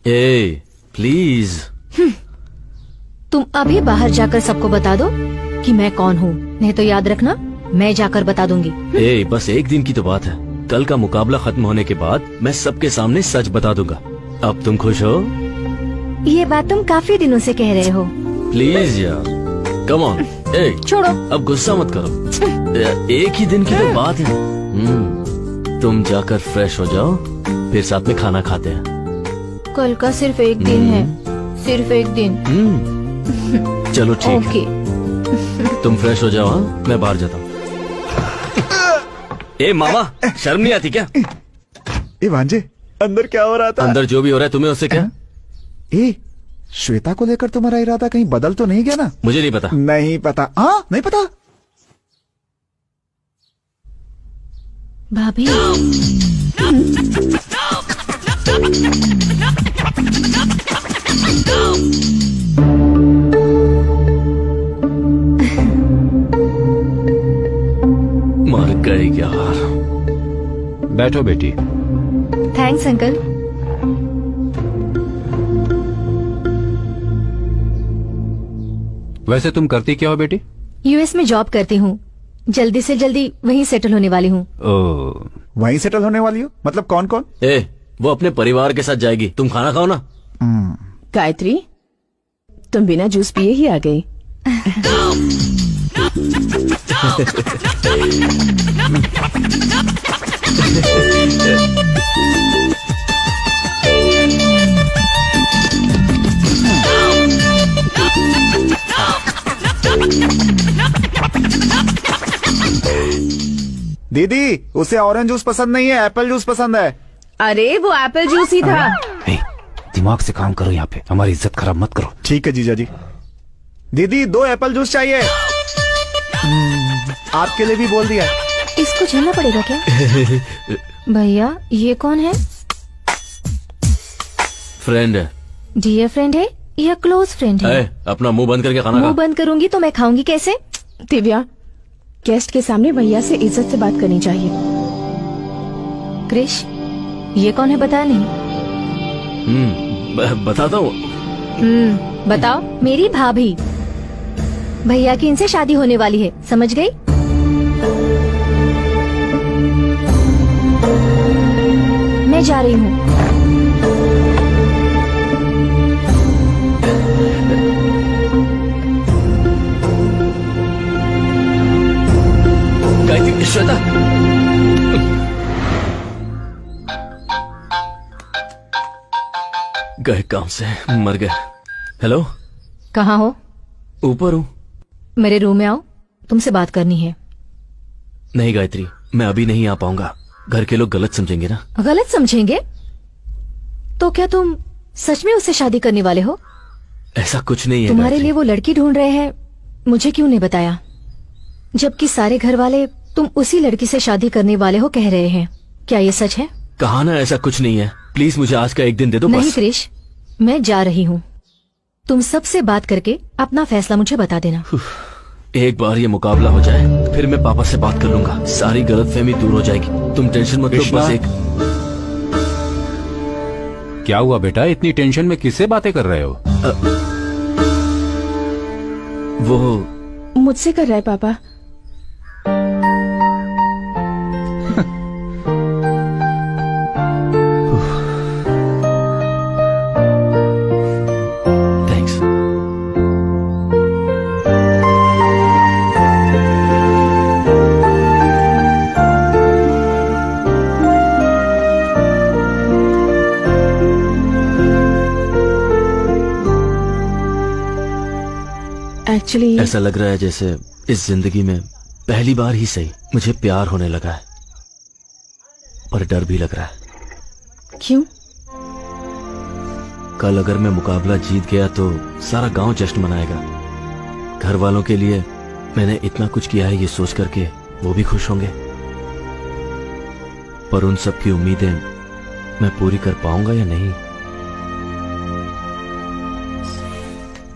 ए प्लीज। तुम अभी बाहर जाकर सबको बता दो कि मैं कौन हूँ, नहीं तो याद रखना मैं जाकर बता दूंगी। ए बस एक दिन की तो बात है। कल का मुकाबला खत्म होने के बाद मैं सबके सामने सच बता दूंगा। अब तुम खुश हो? ये बात तुम काफी दिनों से कह रहे हो। प्लीज यार, कम ऑन। ए छोड़ो। अब गुस्सा मत करो, एक ही दिन की तो बात है। तुम जाकर फ्रेश हो जाओ, फिर साथ में खाना खाते हैं। कल का सिर्फ एक दिन है, सिर्फ एक दिन। चलो ठीक है, ओके। तुम फ्रेश हो जाओ। हाँ, मैं बाहर जाता हूँ। ए मामा, शर्म नहीं आती क्या? ए भांजे, अंदर क्या हो रहा था? अंदर जो भी हो रहा है तुम्हें उससे क्या? ए श्वेता को लेकर तुम्हारा इरादा कहीं बदल तो नहीं गया ना? मुझे नहीं पता। नहीं पता? हाँ नहीं पता। भाभी बैठो बेटी। Thanks uncle. वैसे तुम करती क्या हो बेटी? यूएस में जॉब करती हूँ, जल्दी से जल्दी वहीं सेटल होने वाली हूँ। ओ, वहीं सेटल होने वाली हो? मतलब कौन कौन? वो अपने परिवार के साथ जाएगी, तुम खाना खाओ ना। गायत्री, तुम बिना जूस पिए ही आ गई। दीदी, उसे ऑरेंज जूस पसंद नहीं है, एप्पल जूस पसंद है। अरे वो एप्पल जूस ही था। दिमाग से काम करो, यहाँ पे हमारी इज्जत खराब मत करो। ठीक है जीजा जी। दीदी 2 एप्पल जूस चाहिए। आपके लिए भी बोल दिया। इसको झेलना पड़ेगा क्या? भैया ये कौन है? फ्रेंड है। डियर फ्रेंड है या क्लोज फ्रेंड है? अपना मुंह बंद करके खाना मुंह खा। बंद करूंगी तो मैं खाऊंगी कैसे? दिव्या, गेस्ट के सामने भैया से इज्जत से बात करनी चाहिए। क्रिश, ये कौन है बताया नहीं? बताता हूँ। बताओ। मेरी भाभी। भैया की इनसे शादी होने वाली है, समझ गई? मैं जा रही हूँ। गायत्री, श्वेता, गए काम से, मर गए। हेलो, कहाँ हो? ऊपर हूँ। मेरे रूम में आओ, तुमसे बात करनी है। नहीं गायत्री, मैं अभी नहीं आ पाऊंगा, घर के लोग गलत समझेंगे ना। गलत समझेंगे? तो क्या तुम सच में उससे शादी करने वाले हो? ऐसा कुछ नहीं है। तुम्हारे गायत्री। लिए वो लड़की ढूंढ रहे हैं, मुझे क्यों नहीं बताया? जबकि सारे घर वाले तुम उसी लड़की से शादी करने वाले हो कह रहे हैं। क्या ये सच है? कहा ना ऐसा कुछ नहीं है। प्लीज मुझे आज का एक दिन दे दो। नहीं बस। क्रिश, मैं जा रही हूँ। तुम सबसे बात करके अपना फैसला मुझे बता देना। एक बार ये मुकाबला हो जाए, फिर मैं पापा से बात कर लूंगा, सारी गलतफहमी दूर हो जाएगी। तुम टेंशन मत लो। बस एक। क्या हुआ बेटा, इतनी टेंशन में किससे बातें कर रहे हो? वो मुझसे कर रहा है पापा। थैंक्स। एक्चुअली ऐसा लग रहा है जैसे इस जिंदगी में पहली बार ही सही मुझे प्यार होने लगा है, पर डर भी लग रहा है। क्यों? कल अगर मैं मुकाबला जीत गया तो सारा गांव जश्न मनाएगा। घर वालों के लिए मैंने इतना कुछ किया है ये सोच करके वो भी खुश होंगे, पर उन सब की उम्मीदें मैं पूरी कर पाऊंगा या नहीं?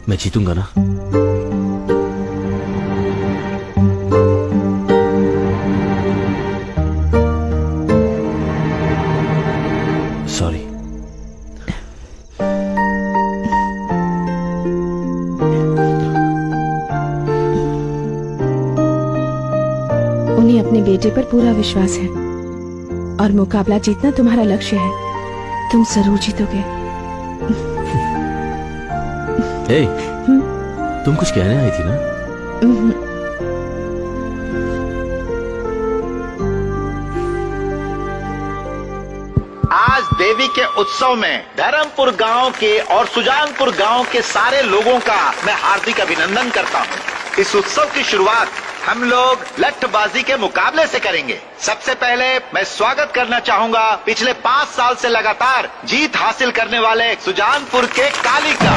मैं जीतूंगा ना? सॉरी। उन्हें अपने बेटे पर पूरा विश्वास है और मुकाबला जीतना तुम्हारा लक्ष्य है। तुम जरूर जीतोगे। हे, तुम कुछ कहने आई थी ना? आज देवी के उत्सव में धर्मपुर गांव के और सुजानपुर गांव के सारे लोगों का मैं हार्दिक अभिनंदन करता हूं। इस उत्सव की शुरुआत हम लोग लठबाजी के मुकाबले से करेंगे। सबसे पहले मैं स्वागत करना चाहूंगा पिछले 5 साल से लगातार जीत हासिल करने वाले सुजानपुर के काली का।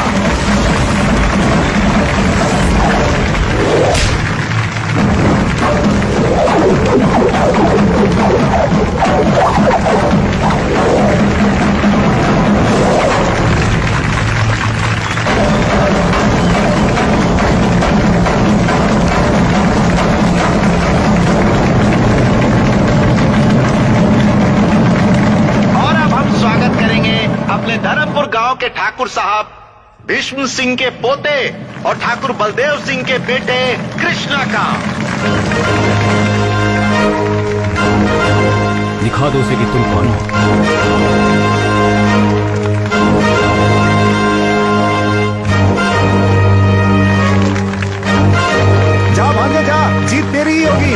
ठाकुर साहब भीष्म सिंह के पोते और ठाकुर बलदेव सिंह के बेटे कृष्णा का। दिखा दो उसे कि तुम कौन हो। जा भांजे जा, जीत तेरी ही होगी।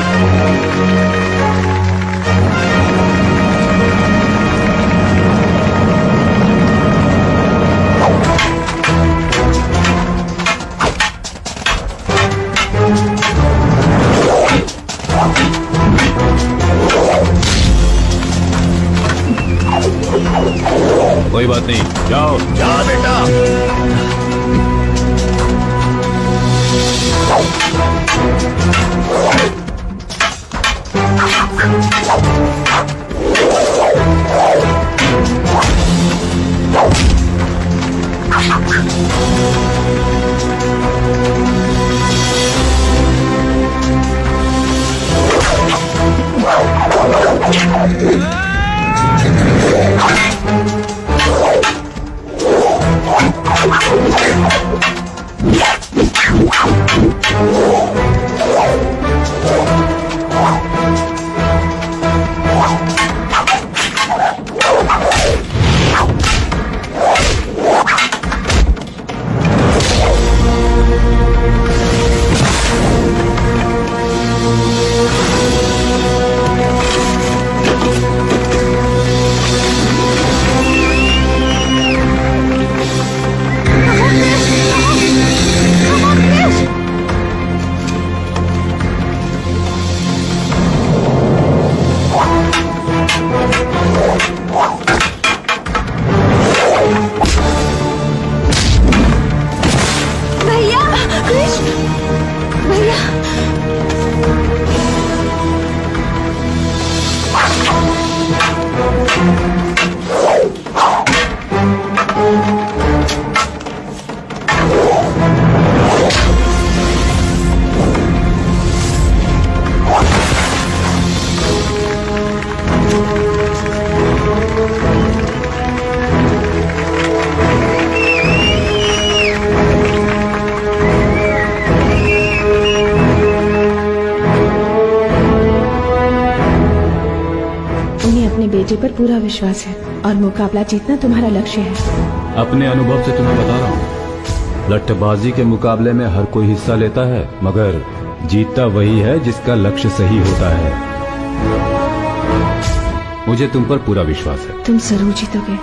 कोई बात नहीं, जाओ। जा बेटा। बेटे पर पूरा विश्वास है और मुकाबला जीतना तुम्हारा लक्ष्य है। अपने अनुभव से तुम्हें बता रहा हूँ, लट्ठबाजी के मुकाबले में हर कोई हिस्सा लेता है, मगर जीतता वही है जिसका लक्ष्य सही होता है। मुझे तुम पर पूरा विश्वास है। तुम जरूर जीतोगे।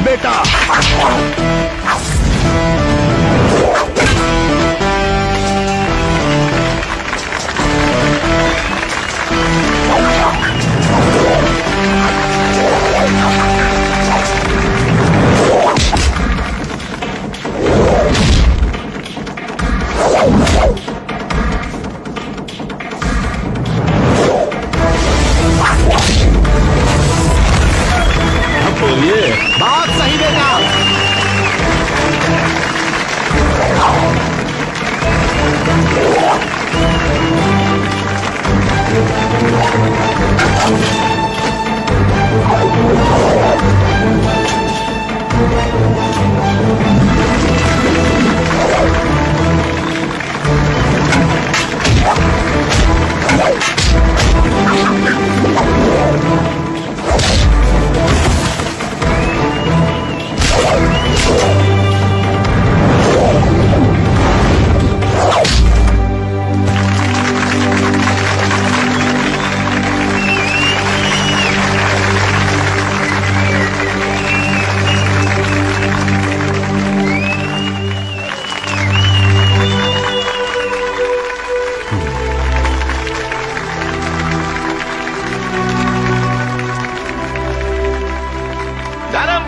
बेटा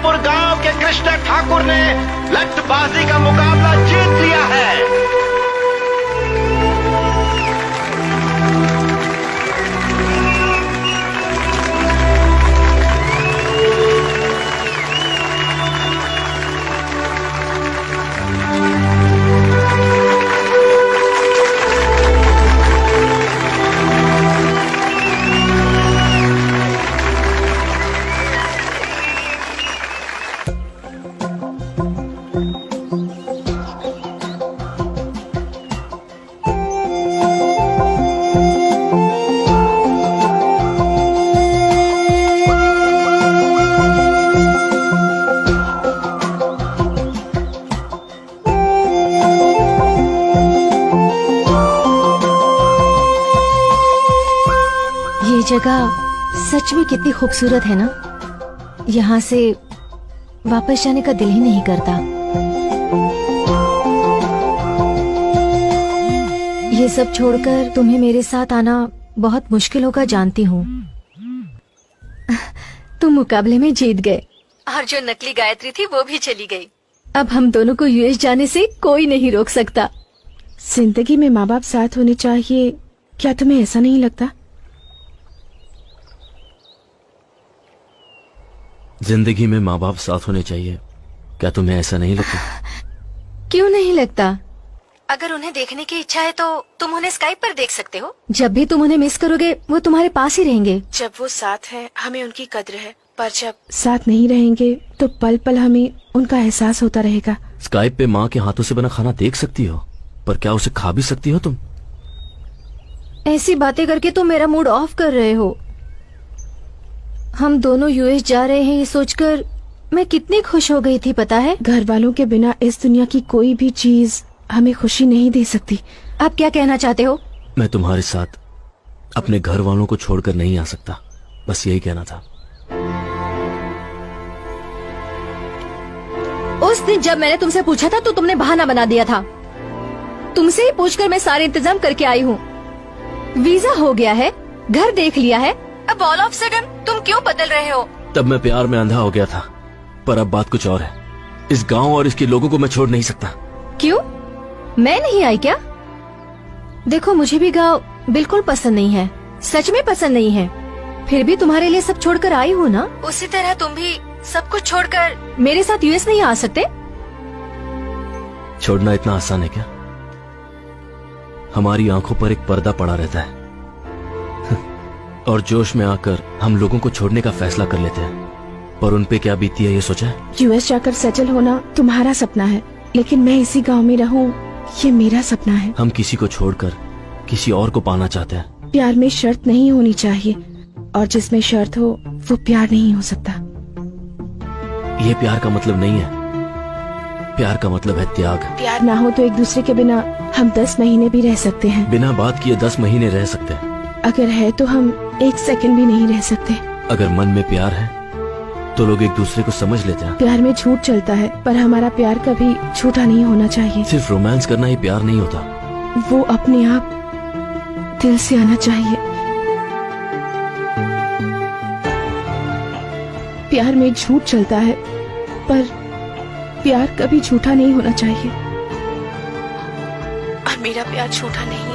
रामपुर गांव के कृष्ण ठाकुर ने लठबाजी का मुकाबला जीत लिया है। जगह सच में कितनी खूबसूरत है ना। यहाँ से वापस जाने का दिल ही नहीं करता। ये सब छोड़कर तुम्हें मेरे साथ आना बहुत मुश्किल होगा, जानती हूँ। तुम मुकाबले में जीत गए और जो नकली गायत्री थी वो भी चली गई। अब हम दोनों को यूएस जाने से कोई नहीं रोक सकता। जिंदगी में माँ बाप साथ होने चाहिए, क्या तुम्हें ऐसा नहीं लगता? जिंदगी में माँ बाप साथ होने चाहिए, क्या तुम्हें ऐसा नहीं लगता? क्यों नहीं लगता? अगर उन्हें देखने की इच्छा है तो तुम उन्हें स्काइप पर देख सकते हो। जब भी तुम उन्हें मिस करोगे वो तुम्हारे पास ही रहेंगे। जब वो साथ है हमें उनकी कद्र है, पर जब साथ नहीं रहेंगे तो पल पल हमें उनका एहसास होता रहेगा। स्काइप पे माँ के हाथों से बना खाना देख सकती हो, पर क्या उसे खा भी सकती हो तुम? ऐसी बातें करके तुम मेरा मूड ऑफ कर रहे हो। हम दोनों यूएस जा रहे हैं ये सोचकर मैं कितनी खुश हो गई थी, पता है? घर वालों के बिना इस दुनिया की कोई भी चीज हमें खुशी नहीं दे सकती। आप क्या कहना चाहते हो? मैं तुम्हारे साथ अपने घर वालों को छोड़कर नहीं आ सकता, बस यही कहना था। उस दिन जब मैंने तुमसे पूछा था तो तुमने बहाना बना दिया था। तुमसे ही पूछकर मैं सारे इंतजाम करके आई हूँ। वीजा हो गया है, घर देख लिया है, अब ऑल ऑफ सडन तुम क्यों बदल रहे हो? तब मैं प्यार में अंधा हो गया था, पर अब बात कुछ और है। इस गांव और इसके लोगों को मैं छोड़ नहीं सकता। क्यों? मैं नहीं आई क्या? देखो मुझे भी गांव बिल्कुल पसंद नहीं है, सच में पसंद नहीं है। फिर भी तुम्हारे लिए सब छोड़कर आई हूँ ना। उसी तरह तुम भी सब कुछ छोड़कर मेरे साथ यूएस नहीं आ सकते? छोड़ना इतना आसान है क्या? हमारी आंखों पर एक पर्दा पड़ा रहता है और जोश में आकर हम लोगों को छोड़ने का फैसला कर लेते हैं, पर उन पे क्या बीती है ये सोचा है? यूएस जाकर सेटल होना तुम्हारा सपना है, लेकिन मैं इसी गांव में रहूं ये मेरा सपना है। हम किसी को छोड़कर किसी और को पाना चाहते हैं। प्यार में शर्त नहीं होनी चाहिए, और जिसमें शर्त हो वो प्यार नहीं हो सकता। ये प्यार का मतलब नहीं है। प्यार का मतलब है त्याग। प्यार ना हो तो एक दूसरे के बिना हम 10 महीने भी रह सकते हैं। बिना बात किए 10 महीने रह सकते हैं। अगर है तो हम 1 सेकंड भी नहीं रह सकते। अगर मन में प्यार है तो लोग एक दूसरे को समझ लेते हैं। प्यार में झूठ चलता है, पर हमारा प्यार कभी झूठा नहीं होना चाहिए। सिर्फ रोमांस करना ही प्यार नहीं होता। वो अपने आप दिल से आना चाहिए। प्यार में झूठ चलता है, पर प्यार कभी झूठा नहीं होना चाहिए, और मेरा प्यार झूठा नहीं है।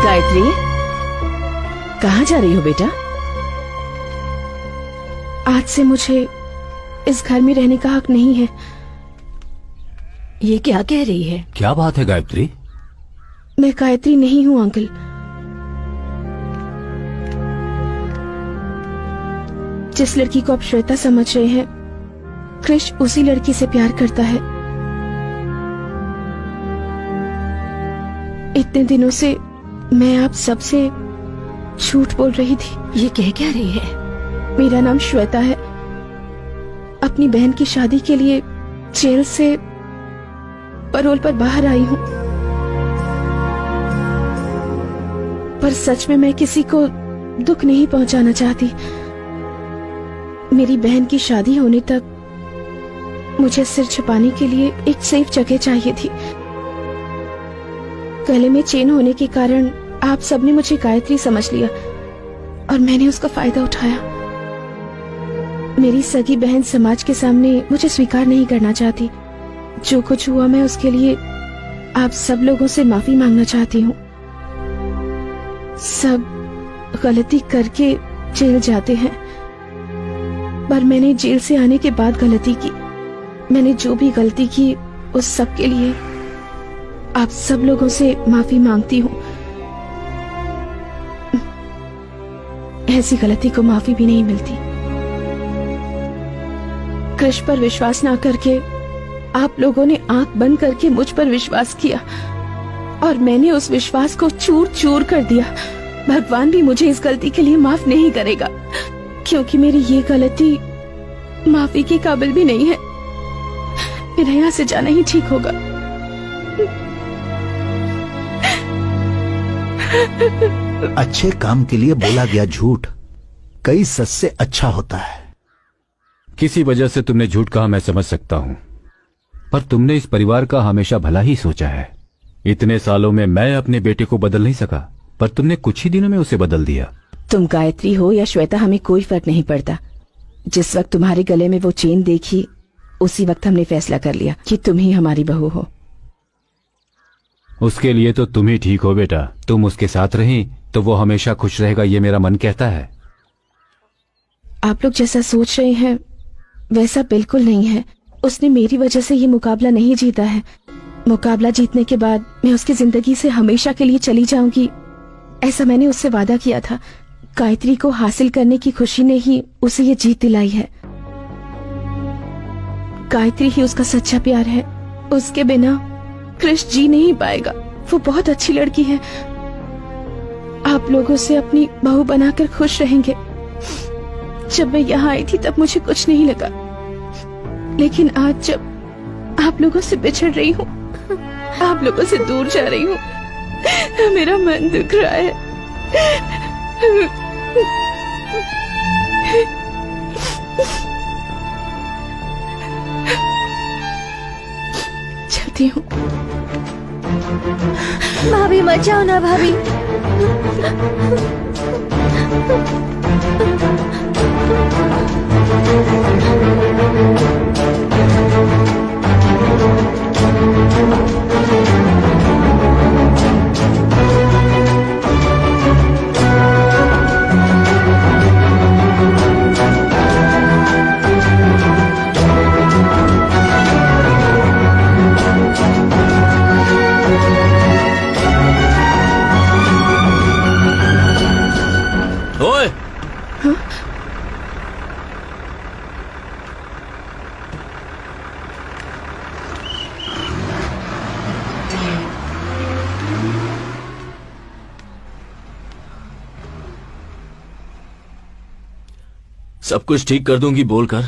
गायत्री, कहाँ जा रही हो बेटा? आज से मुझे इस घर में रहने का हक नहीं है। ये क्या कह रही है? क्या बात है गायत्री? मैं गायत्री नहीं हूँ अंकल। जिस लड़की को आप श्वेता समझ रहे हैं, कृष उसी लड़की से प्यार करता है। इतने दिनों से मैं आप सबसे झूठ बोल रही थी। ये कह क्या रही है? मेरा नाम श्वेता है। अपनी बहन की शादी के लिए जेल से पैरोल पर बाहर आई हूँ, पर सच में मैं किसी को दुख नहीं पहुंचाना चाहती। मेरी बहन की शादी होने तक मुझे सिर छुपाने के लिए एक सेफ जगह चाहिए थी। गले में चेन होने के कारण आप सबने मुझे गायत्री समझ लिया और मैंने उसका फायदा उठाया। मेरी सगी बहन समाज के सामने मुझे स्वीकार नहीं करना चाहती। जो कुछ हुआ मैं उसके लिए आप सब लोगों से माफी मांगना चाहती हूँ। सब गलती करके जेल जाते हैं, पर मैंने जेल से आने के बाद गलती की। मैंने जो भी गलती की उस सब के लिए आप सब लोगों से माफी मांगती हूँ। ऐसी गलती को माफी भी नहीं मिलती। कृष्ण पर विश्वास ना करके आप लोगों ने आंख बंद करके मुझ पर विश्वास किया और मैंने उस विश्वास को चूर चूर कर दिया। भगवान भी मुझे इस गलती के लिए माफ नहीं करेगा, क्योंकि मेरी ये गलती माफी के काबिल भी नहीं है। मेरा यहाँ से जाना ही ठीक होगा। अच्छे काम के लिए बोला गया झूठ कई सच से अच्छा होता है। किसी वजह से तुमने झूठ कहा, मैं समझ सकता हूं, पर तुमने इस परिवार का हमेशा भला ही सोचा है। इतने सालों में मैं अपने बेटे को बदल नहीं सका, पर तुमने कुछ ही दिनों में उसे बदल दिया। तुम गायत्री हो या श्वेता, हमें कोई फर्क नहीं पड़ता। जिस वक्त तुम्हारे गले में वो चेन देखी उसी वक्त हमने फैसला कर लिया कि तुम ही हमारी बहू हो। उसके लिए तो तुम ही ठीक हो बेटा। तुम उसके साथ रही तो वो हमेशा खुश रहेगा, ये मेरा मन कहता है। आप लोग जैसा सोच रहे हैं वैसा बिल्कुल नहीं है। उसने मेरी वजह से ये मुकाबला नहीं जीता है। मुकाबला जीतने के बाद मैं उसकी जिंदगी से हमेशा के लिए चली जाऊंगी, ऐसा मैंने उससे वादा किया था। गायत्री को हासिल करने की खुशी ने ही उसे ये जीत दिलाई है। गायत्री ही उसका सच्चा प्यार है। उसके बिना कृष्ण जी नहीं पाएगा। वो बहुत अच्छी लड़की है। आप लोगों से अपनी बहू बनाकर खुश रहेंगे। जब मैं यहाँ आई थी तब मुझे कुछ नहीं लगा, लेकिन आज जब आप लोगों से बिछड़ रही हूँ, आप लोगों से दूर जा रही हूँ, मेरा मन दुख रहा है। चलती हूँ। भाभी मत जाओ ना भाभी। ओए, सब कुछ ठीक कर दूंगी बोलकर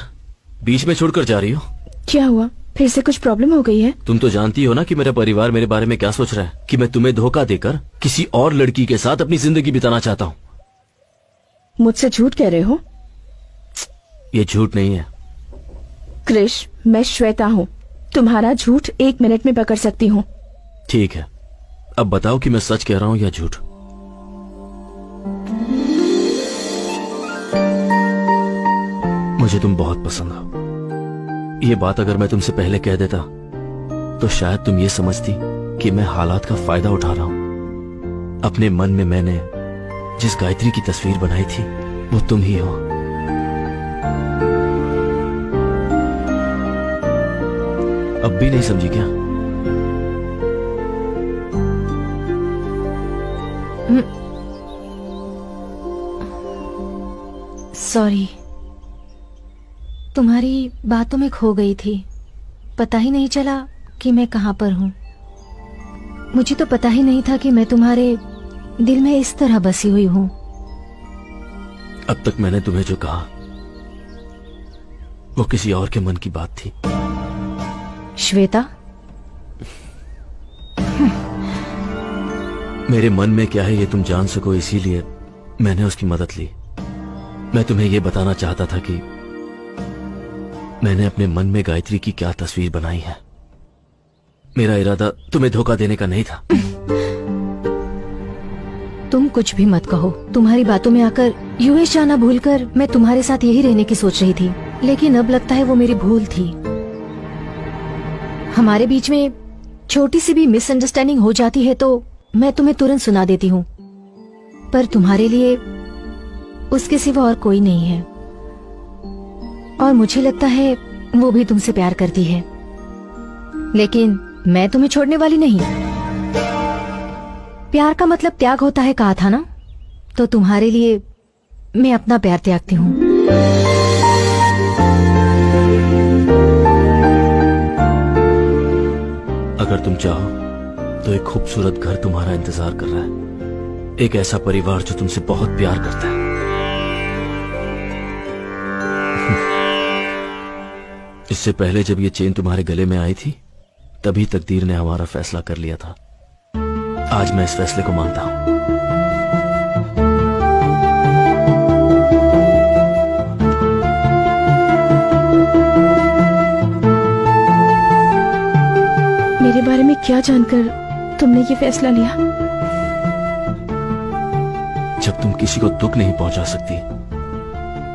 बीच में छोड़कर जा रही हो। क्या हुआ? फिर से कुछ प्रॉब्लम हो गई है? तुम तो जानती हो ना कि मेरा परिवार मेरे बारे में क्या सोच रहा है, कि मैं तुम्हें धोखा देकर किसी और लड़की के साथ अपनी जिंदगी बिताना चाहता हूँ। मुझसे झूठ कह रहे हो? ये झूठ नहीं है। कृष, मैं श्वेता हूँ। तुम्हारा झूठ 1 मिनट में पकड़ सकती हूँ। ठीक है, अब बताओ कि मैं सच कह रहा हूँ या झूठ। मुझे तुम बहुत पसंद हो। ये बात अगर मैं तुमसे पहले कह देता तो शायद तुम ये समझती कि मैं हालात का फायदा उठा रहा हूं। अपने मन में मैंने जिस गायत्री की तस्वीर बनाई थी वो तुम ही हो। अब भी नहीं समझी क्या? सॉरी, तुम्हारी बातों में खो गई थी। पता ही नहीं चला कि मैं कहाँ पर हूँ। मुझे तो पता ही नहीं था कि मैं तुम्हारे दिल में इस तरह बसी हुई हूँ। अब तक मैंने तुम्हें जो कहा वो किसी और के मन की बात थी। श्वेता, मेरे मन में क्या है ये तुम जान सको, इसीलिए मैंने उसकी मदद ली। मैं तुम्हें ये बताना चाहता था कि मैंने अपने मन में गायत्री की क्या तस्वीर बनाई है। मेरा इरादा तुम्हें धोखा देने का नहीं था। तुम कुछ भी मत कहो। तुम्हारी बातों में आकर यूएस जाना भूलकर मैं तुम्हारे साथ यही रहने की सोच रही थी, लेकिन अब लगता है वो मेरी भूल थी। हमारे बीच में छोटी सी भी मिसअंडरस्टैंडिंग हो जाती है तो मैं तुम्हें तुरंत सुना देती हूँ, पर तुम्हारे लिए उसके सिवा और कोई नहीं है। और मुझे लगता है वो भी तुमसे प्यार करती है, लेकिन मैं तुम्हें छोड़ने वाली नहीं। प्यार का मतलब त्याग होता है कहा था ना, तो तुम्हारे लिए मैं अपना प्यार त्यागती हूँ। अगर तुम चाहो तो एक खूबसूरत घर तुम्हारा इंतजार कर रहा है, एक ऐसा परिवार जो तुमसे बहुत प्यार करता है। इससे पहले जब ये चेन तुम्हारे गले में आई थी तभी तकदीर ने हमारा फैसला कर लिया था। आज मैं इस फैसले को मानता हूं। मेरे बारे में क्या जानकर तुमने ये फैसला लिया? जब तुम किसी को दुख नहीं पहुंचा सकती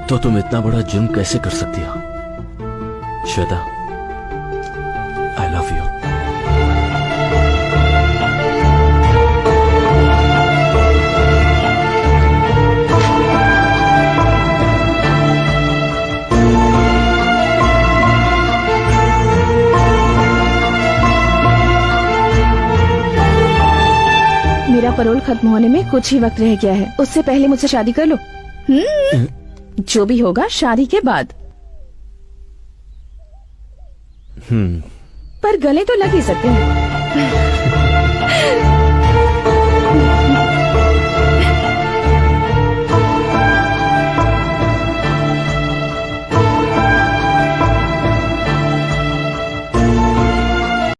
तो तुम इतना बड़ा जुर्म कैसे कर सकती हो? श्वेता, आई लव यू। मेरा पैरोल खत्म होने में कुछ ही वक्त रह गया है, उससे पहले मुझसे शादी कर लो। जो भी होगा शादी के बाद। पर गले तो लग ही सकते हैं।